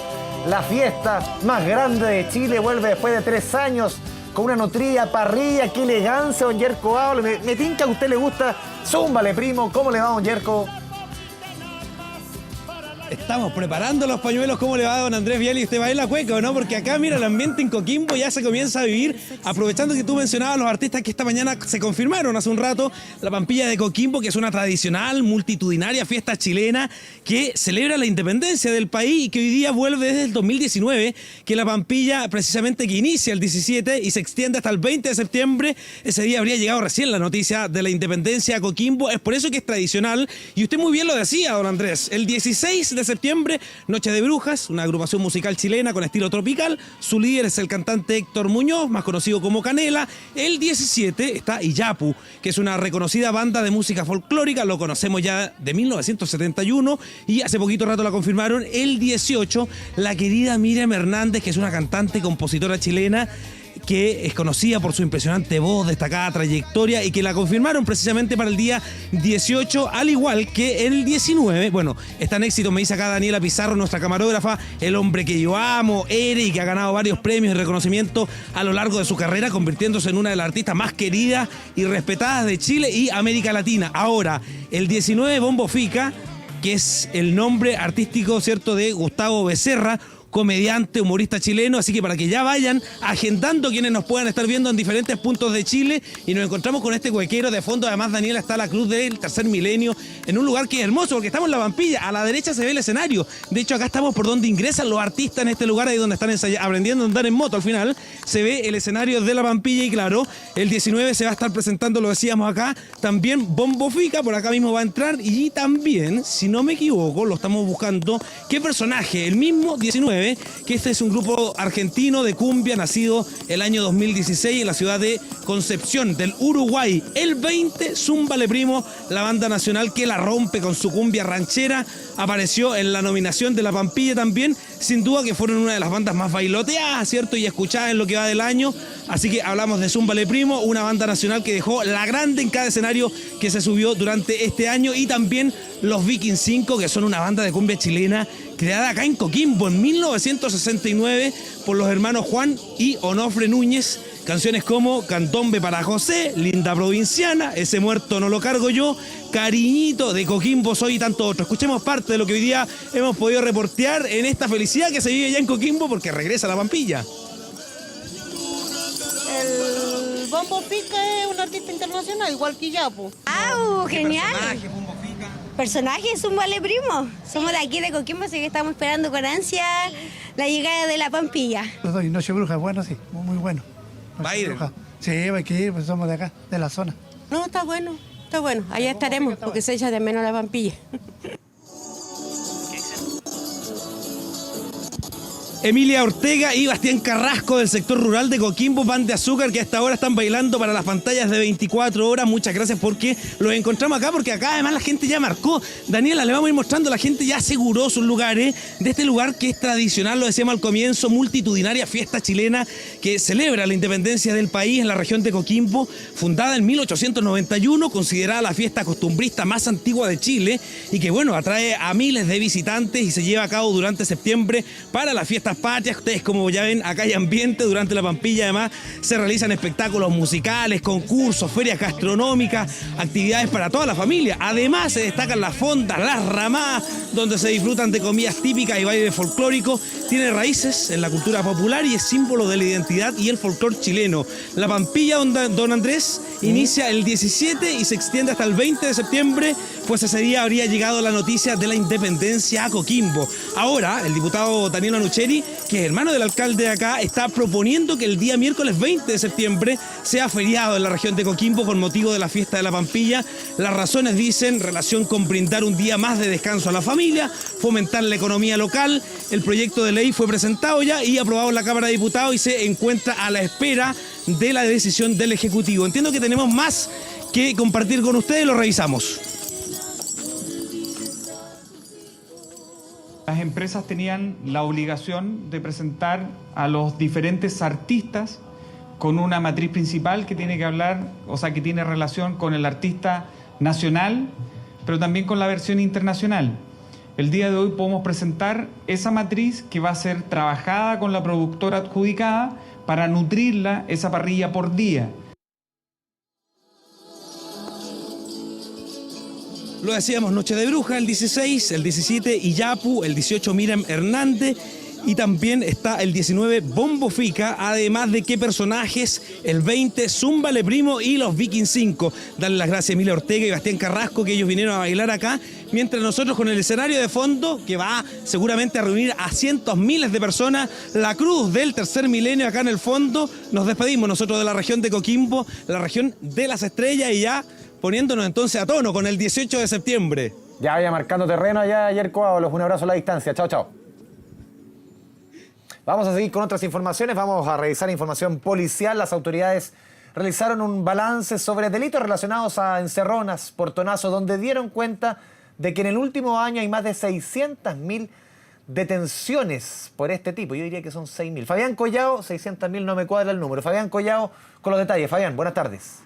La fiesta más grande de Chile vuelve después de 3 años con una nutrida parrilla. Qué elegancia, don Yerko Ábalo. Me tinca que a usted le gusta. Zúmbale, primo. ¿Cómo le va, don Yerko? Estamos preparando los pañuelos. ¿Cómo le va, don Andrés Vial? ¿Y usted va a ir la cueca o no? Porque acá, mira, el ambiente en Coquimbo ya se comienza a vivir. Aprovechando que tú mencionabas los artistas que esta mañana se confirmaron hace un rato. La Pampilla de Coquimbo, que es una tradicional, multitudinaria fiesta chilena que celebra la independencia del país y que hoy día vuelve desde el 2019. Que la Pampilla, precisamente, que inicia el 17 y se extiende hasta el 20 de septiembre. Ese día habría llegado recién la noticia de la independencia a Coquimbo. Es por eso que es tradicional. Y usted muy bien lo decía, don Andrés. El 16 de septiembre, Noche de Brujas, una agrupación musical chilena con estilo tropical. Su líder es el cantante Héctor Muñoz, más conocido como Canela. El 17 está Iyapu, que es una reconocida banda de música folclórica. Lo conocemos ya de 1971 y hace poquito rato la confirmaron. El 18, la querida Miriam Hernández, que es una cantante y compositora chilena que es conocida por su impresionante voz, destacada trayectoria y que la confirmaron precisamente para el día 18, al igual que el 19. Bueno, está en éxito, me dice acá Daniela Pizarro, nuestra camarógrafa, El hombre que yo amo, Ere, y que ha ganado varios premios y reconocimientos a lo largo de su carrera, convirtiéndose en una de las artistas más queridas y respetadas de Chile y América Latina. Ahora, el 19, Bombo Fica, que es el nombre artístico, ¿cierto?, de Gustavo Becerra, comediante, humorista chileno, así que para que ya vayan agendando quienes nos puedan estar viendo en diferentes puntos de Chile y nos encontramos con este huequero de fondo. Además, Daniela, está la cruz del tercer milenio en un lugar que es hermoso porque estamos en La Pampilla, a la derecha se ve el escenario, de hecho acá estamos por donde ingresan los artistas en este lugar, ahí donde están aprendiendo a andar en moto. Al final se ve el escenario de La Pampilla y claro, el 19 se va a estar presentando, lo decíamos acá, también Bombo Fica, por acá mismo va a entrar y también, si no me equivoco, lo estamos buscando, ¿qué personaje? El mismo 19, que este es un grupo argentino de cumbia nacido el año 2016 en la ciudad de Concepción, del Uruguay. El 20, Zúmbale Primo, la banda nacional que la rompe con su cumbia ranchera, apareció en la nominación de La Pampilla también, sin duda que fueron una de las bandas más bailoteadas, ¿cierto?, y escuchadas en lo que va del año, así que hablamos de Zúmbale Primo, una banda nacional que dejó la grande en cada escenario que se subió durante este año, y también los Vikings 5, que son una banda de cumbia chilena creada acá en Coquimbo en 1969 por los hermanos Juan y Onofre Núñez. Canciones como Candombe para José, Linda Provinciana, Ese muerto no lo cargo yo, Cariñito, de Coquimbo soy y tanto otro. Escuchemos parte de lo que hoy día hemos podido reportear en esta felicidad que se vive ya en Coquimbo porque regresa a La Pampilla. El Bombo Fica es un artista internacional, igual que Iyapu. ¡Ah, genial! Personaje, Zúmbale Primo. Somos de aquí de Coquimbo, así que estamos esperando con ansia la llegada de La Pampilla. Noche Bruja, bueno, sí, muy bueno. ¿Va a ir? Sí, hay que ir, pues somos de acá, de la zona. No, está bueno, allá estaremos, porque se echa de menos La Pampilla. Emilia Ortega y Bastián Carrasco del sector rural de Coquimbo, Pan de Azúcar, que hasta ahora están bailando para las pantallas de 24 horas. Muchas gracias porque los encontramos acá, porque acá además la gente ya marcó. Daniela, le vamos a ir mostrando, la gente ya aseguró sus lugares de este lugar que es tradicional, lo decíamos al comienzo, multitudinaria fiesta chilena que celebra la independencia del país en la región de Coquimbo, fundada en 1891, considerada la fiesta costumbrista más antigua de Chile y que, bueno, atrae a miles de visitantes y se lleva a cabo durante septiembre para las fiestas patrias. Ustedes, como ya ven, acá hay ambiente durante la Pampilla. Además se realizan espectáculos musicales, concursos, ferias gastronómicas, actividades para toda la familia. Además se destacan las fondas, las ramadas, donde se disfrutan de comidas típicas y bailes folclóricos. Tiene raíces en la cultura popular y es símbolo de la identidad y el folclore chileno. La Pampilla, don Andrés, inicia el 17 y se extiende hasta el 20 de septiembre, pues ese día habría llegado la noticia de la independencia a Coquimbo. Ahora, el diputado Daniel Anucheri, que es hermano del alcalde de acá, está proponiendo que el día miércoles 20 de septiembre sea feriado en la región de Coquimbo con motivo de la fiesta de la Pampilla. Las razones dicen relación con brindar un día más de descanso a la familia, fomentar la economía local. El proyecto de ley fue presentado ya y aprobado en la Cámara de Diputados y se encuentra a la espera de la decisión del Ejecutivo. Entiendo que tenemos más que compartir con ustedes, lo revisamos. Las empresas tenían la obligación de presentar a los diferentes artistas con una matriz principal que tiene que hablar, o sea, que tiene relación con el artista nacional, pero también con la versión internacional. El día de hoy podemos presentar esa matriz que va a ser trabajada con la productora adjudicada para nutrirla, esa parrilla por día. Lo decíamos, Noche de Bruja, el 16, el 17 Iyapu, el 18 Miriam Hernández y también está el 19 Bombo Fica, además de qué personajes, el 20 Zúmbale Primo y los Vikings 5. Darle las gracias a Emilia Ortega y Bastián Carrasco, que ellos vinieron a bailar acá, mientras nosotros con el escenario de fondo, que va seguramente a reunir a cientos, miles de personas, la cruz del tercer milenio acá en el fondo. Nos despedimos nosotros de la región de Coquimbo, la región de las estrellas, y ya poniéndonos entonces a tono con el 18 de septiembre. Ya vaya marcando terreno allá ayer, Coábalos. Un abrazo a la distancia. Chao, chao. Vamos a seguir con otras informaciones. Vamos a revisar información policial. Las autoridades realizaron un balance sobre delitos relacionados a encerronas, portonazos, donde dieron cuenta de que en el último año hay más de 600.000 detenciones por este tipo. Yo diría que son 6.000. Fabián Collao, 600.000 no me cuadra el número. Fabián Collao con los detalles. Fabián, buenas tardes.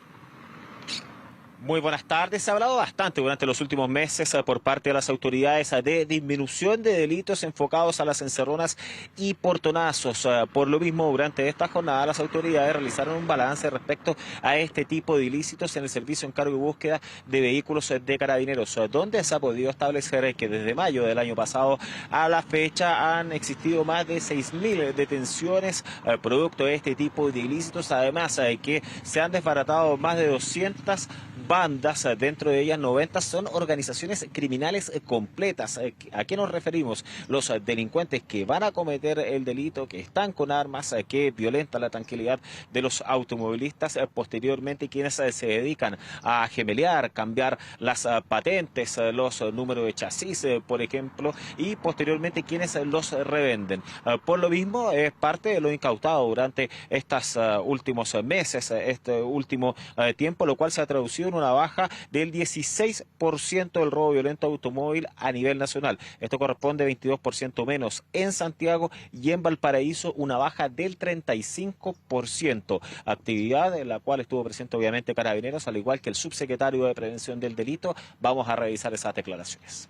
Muy buenas tardes. Se ha hablado bastante durante los últimos meses por parte de las autoridades de disminución de delitos enfocados a las encerronas y portonazos. Por lo mismo, durante esta jornada las autoridades realizaron un balance respecto a este tipo de ilícitos en el servicio encargo y búsqueda de vehículos de carabineros, donde se ha podido establecer que desde mayo del año pasado a la fecha han existido más de 6.000 detenciones producto de este tipo de ilícitos. Además, que se han desbaratado más de 200 bandas, dentro de ellas 90 son organizaciones criminales completas. ¿A qué nos referimos? Los delincuentes que van a cometer el delito, que están con armas, que violentan la tranquilidad de los automovilistas, posteriormente quienes se dedican a gemelear, cambiar las patentes, los números de chasis, por ejemplo, y posteriormente quienes los revenden. Por lo mismo, es parte de lo incautado durante estos últimos meses, este último tiempo, lo cual se ha traducido en una baja del 16% del robo violento automóvil a nivel nacional. Esto corresponde a 22% menos en Santiago, y en Valparaíso una baja del 35%. Actividad en la cual estuvo presente obviamente Carabineros, al igual que el subsecretario de Prevención del Delito. Vamos a revisar esas declaraciones.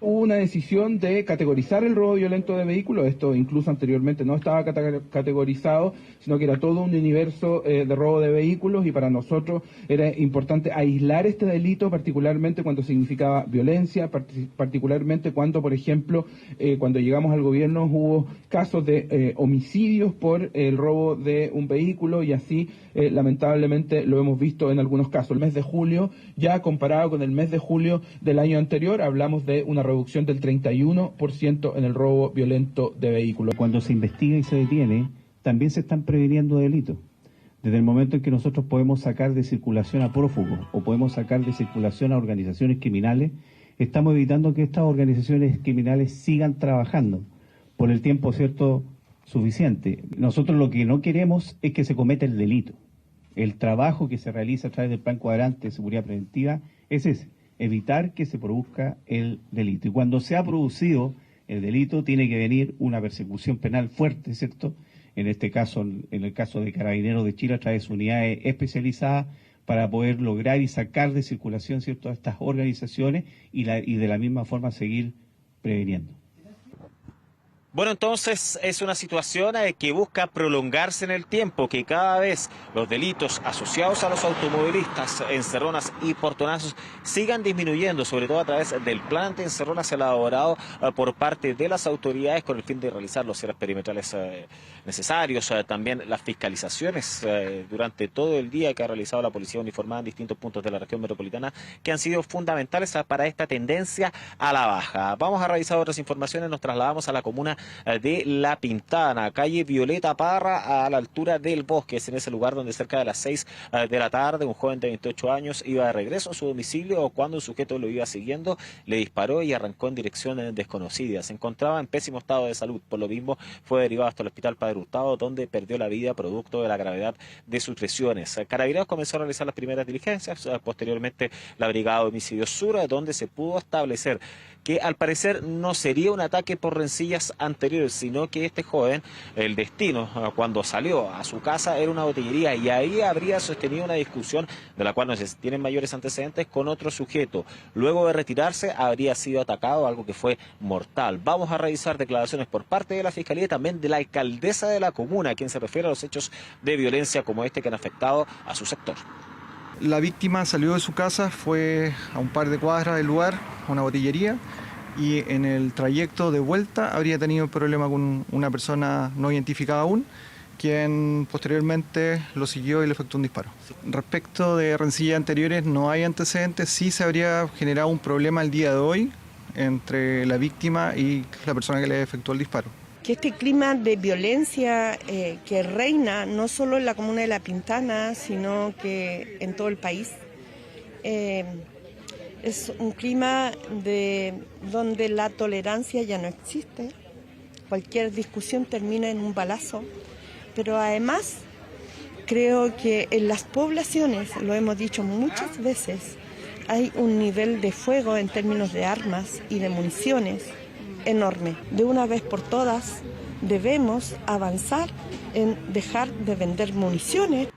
Hubo una decisión de categorizar el robo violento de vehículos. Esto incluso anteriormente no estaba categorizado, sino que era todo un universo de robo de vehículos, y para nosotros era importante aislar este delito, particularmente cuando significaba violencia, particularmente cuando, por ejemplo, cuando llegamos al gobierno hubo casos de homicidios por el robo de un vehículo, y así lamentablemente lo hemos visto en algunos casos. El mes de julio, ya comparado con el mes de julio del año anterior, hablamos de una reducción del 31% en el robo violento de vehículos. Cuando se investiga y se detiene, también se están previniendo delitos. Desde el momento en que nosotros podemos sacar de circulación a prófugos o podemos sacar de circulación a organizaciones criminales, estamos evitando que estas organizaciones criminales sigan trabajando. por el tiempo, ¿cierto?, suficiente. Nosotros lo que no queremos es que se cometa el delito. El trabajo que se realiza a través del Plan Cuadrante de Seguridad Preventiva es ese, evitar que se produzca el delito. Y cuando se ha producido el delito, tiene que venir una persecución penal fuerte, ¿cierto? En este caso, en el caso de Carabineros de Chile, a través de unidades especializadas para poder lograr y sacar de circulación, ¿cierto?, a estas organizaciones y de la misma forma seguir previniendo. Bueno, entonces es una situación que busca prolongarse en el tiempo, que cada vez los delitos asociados a los automovilistas, encerronas y portonazos sigan disminuyendo, sobre todo a través del plan de encerronas elaborado por parte de las autoridades con el fin de realizar los cierres perimetrales necesarios, también las fiscalizaciones durante todo el día que ha realizado la policía uniformada en distintos puntos de la región metropolitana, que han sido fundamentales para esta tendencia a la baja. Vamos a revisar otras informaciones, nos trasladamos a la comuna de La Pintana, calle Violeta Parra, a la altura del Bosque. Es en ese lugar donde cerca de las 6 de la tarde un joven de 28 años iba de regreso a su domicilio cuando un sujeto lo iba siguiendo, le disparó y arrancó en dirección desconocida. Se encontraba en pésimo estado de salud, por lo mismo fue derivado hasta el hospital Padre Hurtado, donde perdió la vida producto de la gravedad de sus lesiones. Carabineros comenzó a realizar las primeras diligencias, posteriormente la Brigada de Homicidios Sur, donde se pudo establecer que al parecer no sería un ataque por rencillas anteriores, sino que este joven, el destino, cuando salió a su casa, era una botillería y ahí habría sostenido una discusión de la cual no se tienen mayores antecedentes con otro sujeto. Luego de retirarse habría sido atacado, algo que fue mortal. Vamos a revisar declaraciones por parte de la Fiscalía y también de la alcaldesa de la comuna, quien se refiere a los hechos de violencia como este que han afectado a su sector. La víctima salió de su casa, fue a un par de cuadras del lugar, a una botillería, y en el trayecto de vuelta habría tenido problema con una persona no identificada aún, quien posteriormente lo siguió y le efectuó un disparo. Respecto de rencillas anteriores, no hay antecedentes, sí se habría generado un problema el día de hoy entre la víctima y la persona que le efectuó el disparo. Que este clima de violencia que reina no solo en la comuna de La Pintana, sino que en todo el país, es un clima donde la tolerancia ya no existe. Cualquier discusión termina en un balazo, pero además creo que en las poblaciones, lo hemos dicho muchas veces, hay un nivel de fuego en términos de armas y de municiones enorme. De una vez por todas debemos avanzar en dejar de vender municiones.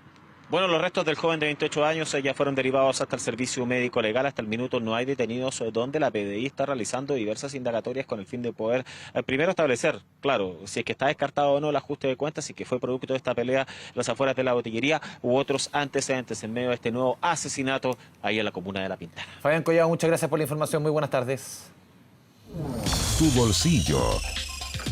Bueno, los restos del joven de 28 años ya fueron derivados hasta el servicio médico legal. Hasta el minuto no hay detenidos, donde la PDI está realizando diversas indagatorias con el fin de poder primero establecer, claro, si es que está descartado o no el ajuste de cuentas, si que fue producto de esta pelea las afueras de la botillería u otros antecedentes en medio de este nuevo asesinato ahí en la comuna de La Pintana. Fabián Collado, muchas gracias por la información. Muy buenas tardes. Tu bolsillo.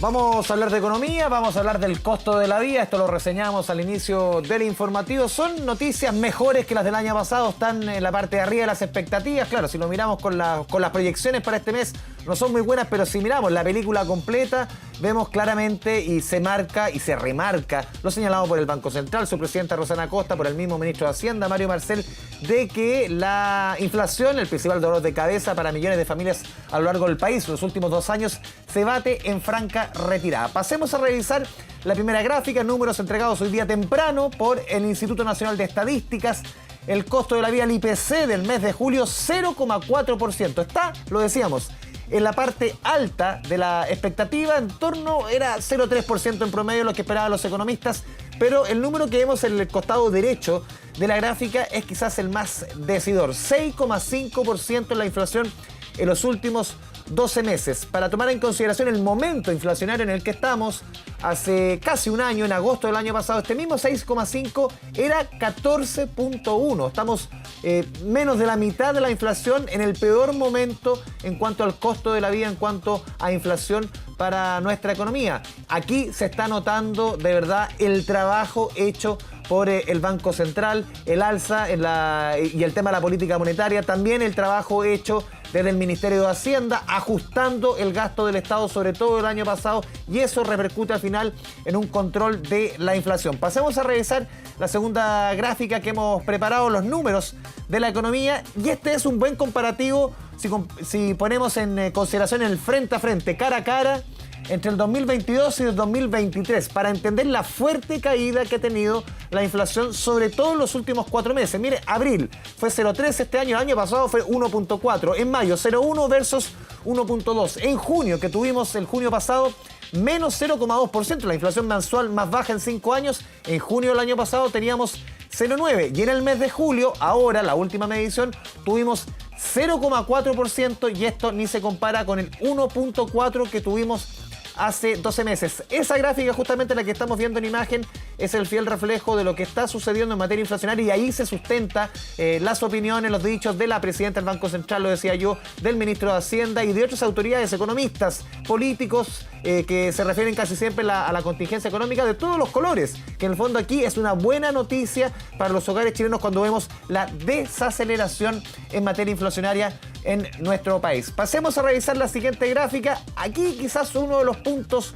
Vamos a hablar de economía, vamos a hablar del costo de la vida. Esto lo reseñamos al inicio del informativo. Son noticias mejores que las del año pasado, están en la parte de arriba de las expectativas. Claro, si lo miramos con las proyecciones para este mes, no son muy buenas, pero si miramos la película completa, vemos claramente y se marca y se remarca lo señalado por el Banco Central, su presidenta Rosana Costa, por el mismo ministro de Hacienda, Mario Marcel, de que la inflación, el principal dolor de cabeza para millones de familias a lo largo del país, los últimos 2 años, se bate en franca retirada. Pasemos a revisar la primera gráfica, números entregados hoy día temprano por el Instituto Nacional de Estadísticas. El costo de la vida, el IPC del mes de julio, 0,4%. Está, lo decíamos, en la parte alta de la expectativa, en torno, era 0,3% en promedio lo que esperaban los economistas, pero el número que vemos en el costado derecho de la gráfica es quizás el más decidor, 6,5% en la inflación en los últimos 12 meses. Para tomar en consideración el momento inflacionario en el que estamos, hace casi un año, en agosto del año pasado, este mismo 6,5 era 14,1. Estamos menos de la mitad de la inflación en el peor momento en cuanto al costo de la vida, en cuanto a inflación para nuestra economía. Aquí se está notando de verdad el trabajo hecho por el Banco Central, el alza y el tema de la política monetaria, también el trabajo hecho desde el Ministerio de Hacienda, ajustando el gasto del Estado, sobre todo el año pasado, y eso repercute al final en un control de la inflación. Pasemos a revisar la segunda gráfica que hemos preparado, los números de la economía, y este es un buen comparativo si ponemos en consideración el frente a frente, cara a cara, entre el 2022 y el 2023 para entender la fuerte caída que ha tenido la inflación, sobre todo en los últimos 4 meses. Mire, abril fue 0,3 este año, el año pasado fue 1,4. En mayo, 0,1 versus 1,2. En junio, que tuvimos el junio pasado, menos 0,2%, la inflación mensual más baja en 5 años. En junio del año pasado teníamos 0,9. Y en el mes de julio, ahora, la última medición, tuvimos 0,4% y esto ni se compara con el 1,4 que tuvimos hace 12 meses. Esa gráfica, justamente la que estamos viendo en imagen, es el fiel reflejo de lo que está sucediendo en materia inflacionaria y ahí se sustenta las opiniones, los dichos de la presidenta del Banco Central, lo decía yo, del ministro de Hacienda y de otras autoridades, economistas, políticos, que se refieren casi siempre a la contingencia económica de todos los colores, que en el fondo aquí es una buena noticia para los hogares chilenos cuando vemos la desaceleración en materia inflacionaria en nuestro país. Pasemos a revisar la siguiente gráfica. Aquí quizás uno de los puntos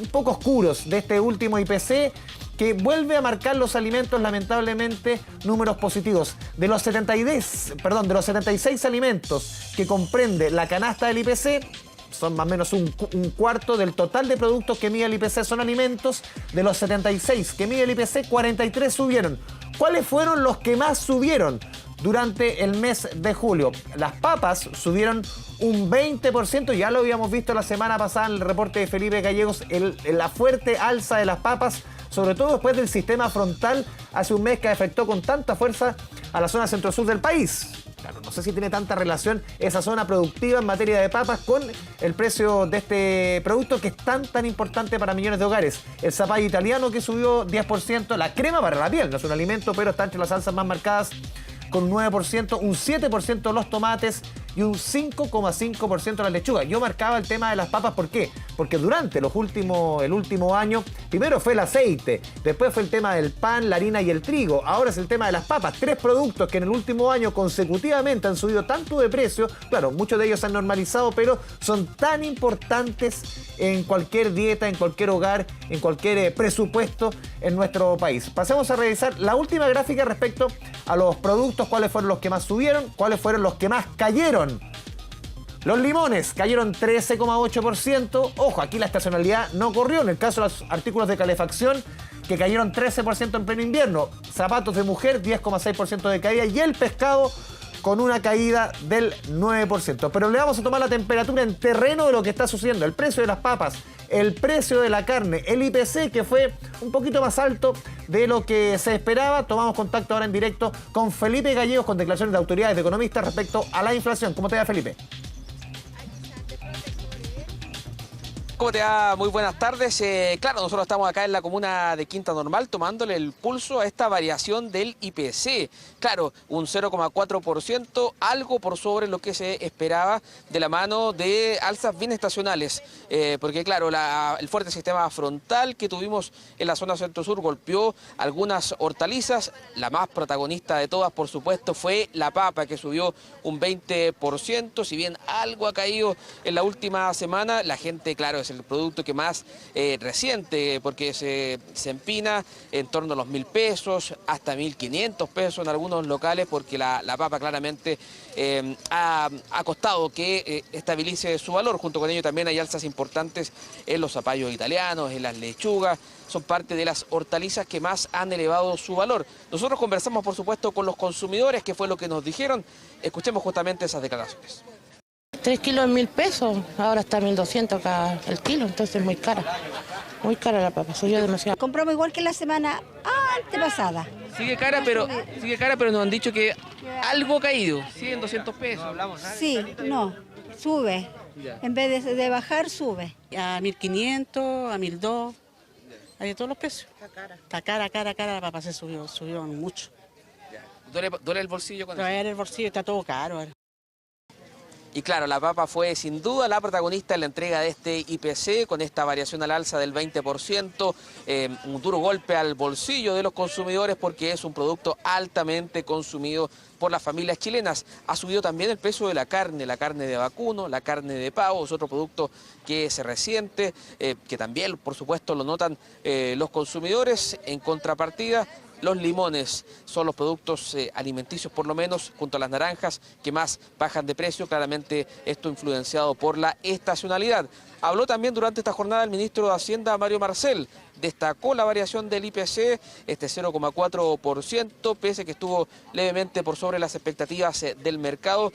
un poco oscuros de este último IPC, que vuelve a marcar los alimentos, lamentablemente, números positivos. De los 76 alimentos que comprende la canasta del IPC, son más o menos un cuarto del total de productos que mide el IPC son alimentos. De los 76 que mide el IPC, 43 subieron. ¿Cuáles fueron los que más subieron durante el mes de julio? Las papas subieron un 20%, ya lo habíamos visto la semana pasada en el reporte de Felipe Gallegos, la fuerte alza de las papas, sobre todo después del sistema frontal hace un mes que afectó con tanta fuerza a la zona centro-sur del país. Claro, no sé si tiene tanta relación esa zona productiva en materia de papas con el precio de este producto que es tan importante para millones de hogares. El zapallo italiano que subió 10%, la crema para la piel, no es un alimento, pero está entre las salsas más marcadas, con un 9%, un 7% los tomates y un 5,5% la lechuga. Yo marcaba el tema de las papas, ¿por qué? Porque durante el último año, primero fue el aceite, después fue el tema del pan, la harina y el trigo, ahora es el tema de las papas. 3 productos que en el último año consecutivamente han subido tanto de precio. Claro, muchos de ellos se han normalizado, pero son tan importantes en cualquier dieta, en cualquier hogar, en cualquier presupuesto en nuestro país. Pasemos a revisar la última gráfica respecto a los productos, cuáles fueron los que más subieron, cuáles fueron los que más cayeron. Los limones cayeron 13,8%. Ojo, aquí la estacionalidad no corrió. En el caso de los artículos de calefacción, que cayeron 13% en pleno invierno. Zapatos de mujer, 10,6% de caída. Y el pescado con una caída del 9%. Pero le vamos a tomar la temperatura en terreno de lo que está sucediendo. El precio de las papas, el precio de la carne, el IPC, que fue un poquito más alto de lo que se esperaba. Tomamos contacto ahora en directo con Felipe Gallegos, con declaraciones de autoridades de economistas respecto a la inflación. ¿Cómo te va, Felipe? ¿Cómo te va? Muy buenas tardes. Claro, nosotros estamos acá en la comuna de Quinta Normal tomándole el pulso a esta variación del IPC. Claro, un 0,4%, algo por sobre lo que se esperaba de la mano de alzas bien estacionales. Porque claro, el fuerte sistema frontal que tuvimos en la zona centro-sur golpeó algunas hortalizas. La más protagonista de todas, por supuesto, fue la papa, que subió un 20%. Si bien algo ha caído en la última semana, la gente, claro, es el producto que más reciente, porque se empina en torno a los 1.000 pesos, hasta 1.500 pesos en algunos locales, porque la papa claramente ha costado que estabilice su valor. Junto con ello también hay alzas importantes en los zapallos italianos, en las lechugas. Son parte de las hortalizas que más han elevado su valor. Nosotros conversamos, por supuesto, con los consumidores, que fue lo que nos dijeron. Escuchemos justamente esas declaraciones. 3 kilos en 1.000 pesos, ahora está 1.200 acá el kilo, entonces es muy cara la papa, subió demasiado. Compramos igual que la semana antepasada. Sigue cara, pero nos han dicho que algo ha caído, 100, 200 pesos. Sí, no, sube, en vez de bajar, sube. A 1.500, a 1.200, hay de todos los precios. Está cara la papa, se subió mucho. ¿Duele el bolsillo con eso? Duele el bolsillo, está todo caro. Y claro, la papa fue sin duda la protagonista en la entrega de este IPC, con esta variación al alza del 20%, un duro golpe al bolsillo de los consumidores porque es un producto altamente consumido por las familias chilenas. Ha subido también el precio de la carne de vacuno, la carne de pavo, es otro producto que se resiente, que también, por supuesto, lo notan los consumidores. En contrapartida, los limones son los productos alimenticios, por lo menos, junto a las naranjas, que más bajan de precio. Claramente esto influenciado por la estacionalidad. Habló también durante esta jornada el ministro de Hacienda, Mario Marcel. Destacó la variación del IPC, este 0,4%, pese a que estuvo levemente por sobre las expectativas del mercado.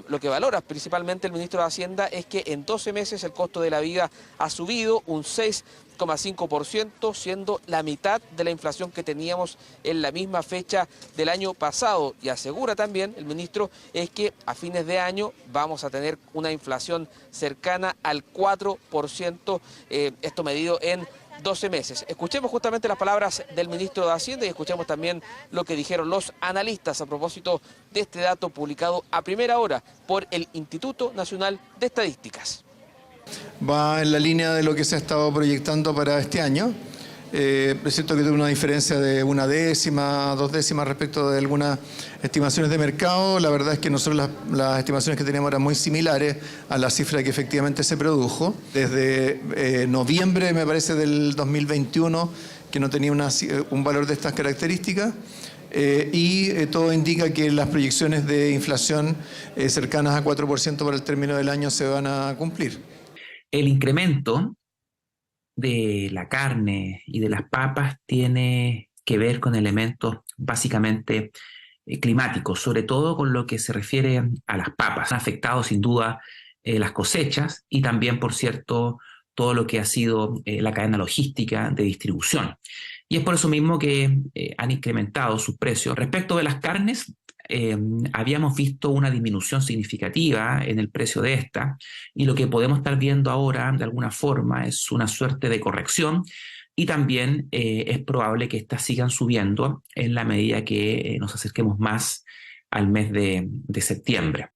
Lo que valora principalmente el ministro de Hacienda es que en 12 meses el costo de la vida ha subido un 6,5%, siendo la mitad de la inflación que teníamos en la misma fecha del año pasado. Y asegura también el ministro es que a fines de año vamos a tener una inflación cercana al 4%, esto medido en 12 meses. Escuchemos justamente las palabras del ministro de Hacienda y escuchemos también lo que dijeron los analistas a propósito de este dato publicado a primera hora por el Instituto Nacional de Estadísticas. Va en la línea de lo que se ha estado proyectando para este año. Es cierto que tuve una diferencia de 1 décima, 2 décimas respecto de algunas estimaciones de mercado. La verdad es que nosotros las estimaciones que teníamos eran muy similares a la cifra que efectivamente se produjo. Desde noviembre, me parece, del 2021, que no tenía un valor de estas características. Todo indica que las proyecciones de inflación cercanas a 4% para el término del año se van a cumplir. El incremento de la carne y de las papas tiene que ver con elementos básicamente climáticos, sobre todo con lo que se refiere a las papas. Han afectado sin duda las cosechas y también, por cierto, todo lo que ha sido la cadena logística de distribución. Y es por eso mismo que han incrementado sus precios. Respecto de las carnes, habíamos visto una disminución significativa en el precio de esta, y lo que podemos estar viendo ahora de alguna forma es una suerte de corrección, y también es probable que estas sigan subiendo en la medida que nos acerquemos más al mes de septiembre.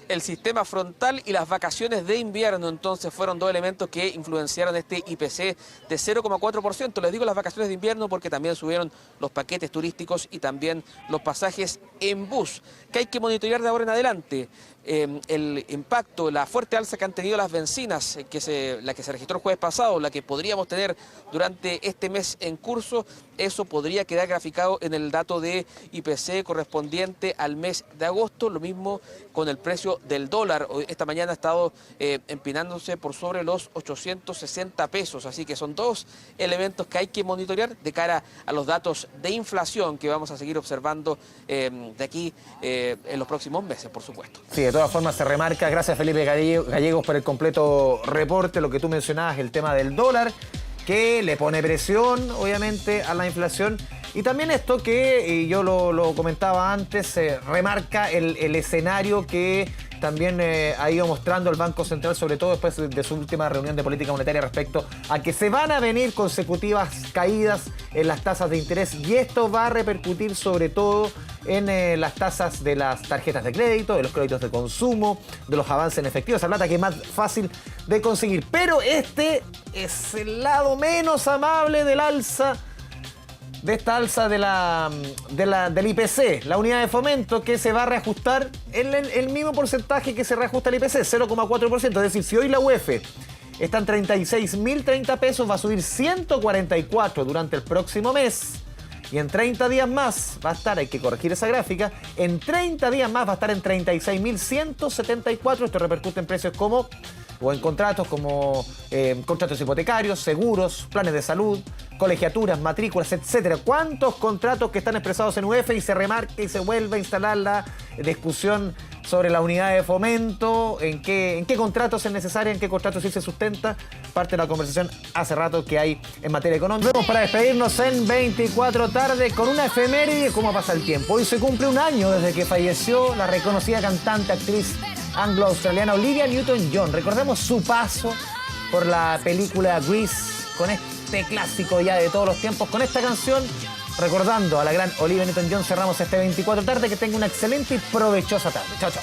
El sistema frontal y las vacaciones de invierno, entonces, fueron dos elementos que influenciaron este IPC de 0,4%. Les digo las vacaciones de invierno porque también subieron los paquetes turísticos y también los pasajes en bus, que hay que monitorear de ahora en adelante. El impacto, la fuerte alza que han tenido las bencinas, la que se registró el jueves pasado, la que podríamos tener durante este mes en curso, eso podría quedar graficado en el dato de IPC correspondiente al mes de agosto. Lo mismo con el precio del dólar. Esta mañana ha estado empinándose por sobre los 860 pesos, así que son dos elementos que hay que monitorear de cara a los datos de inflación que vamos a seguir observando de aquí en los próximos meses, por supuesto. Sí, de todas formas se remarca, gracias Felipe Gallegos por el completo reporte, lo que tú mencionabas, el tema del dólar, que le pone presión, obviamente, a la inflación. Y también esto que, y yo lo comentaba antes, se remarca el escenario que también ha ido mostrando el Banco Central, sobre todo después de su última reunión de política monetaria, respecto a que se van a venir consecutivas caídas en las tasas de interés, y esto va a repercutir sobre todo en las tasas de las tarjetas de crédito, de los créditos de consumo, de los avances en efectivo, esa plata que es más fácil de conseguir. Pero este es el lado menos amable del alza, de esta alza del IPC, la unidad de fomento, que se va a reajustar en el mismo porcentaje que se reajusta el IPC, 0,4%. Es decir, si hoy la UEF está en 36.030 pesos, va a subir 144 durante el próximo mes. Y en 30 días más va a estar, hay que corregir esa gráfica, en 30 días más va a estar en 36.174. Esto repercute en precios como, o en contratos como contratos hipotecarios, seguros, planes de salud, colegiaturas, matrículas, etcétera. ¿Cuántos contratos que están expresados en UEF? Y se remarca y se vuelve a instalar la discusión sobre la unidad de fomento, en qué contratos es necesaria, en qué contratos sí se sustenta. Parte de la conversación hace rato que hay en materia económica. Vamos para despedirnos en 24 tarde con una efeméride. ¿Cómo pasa el tiempo? Hoy se cumple un año desde que falleció la reconocida cantante, actriz anglo-australiana Olivia Newton-John. Recordemos su paso por la película Grease, con este clásico ya de todos los tiempos. Con esta canción, recordando a la gran Olivia Newton-John, cerramos este 24 tarde. Que tenga una excelente y provechosa tarde. Chao, chao.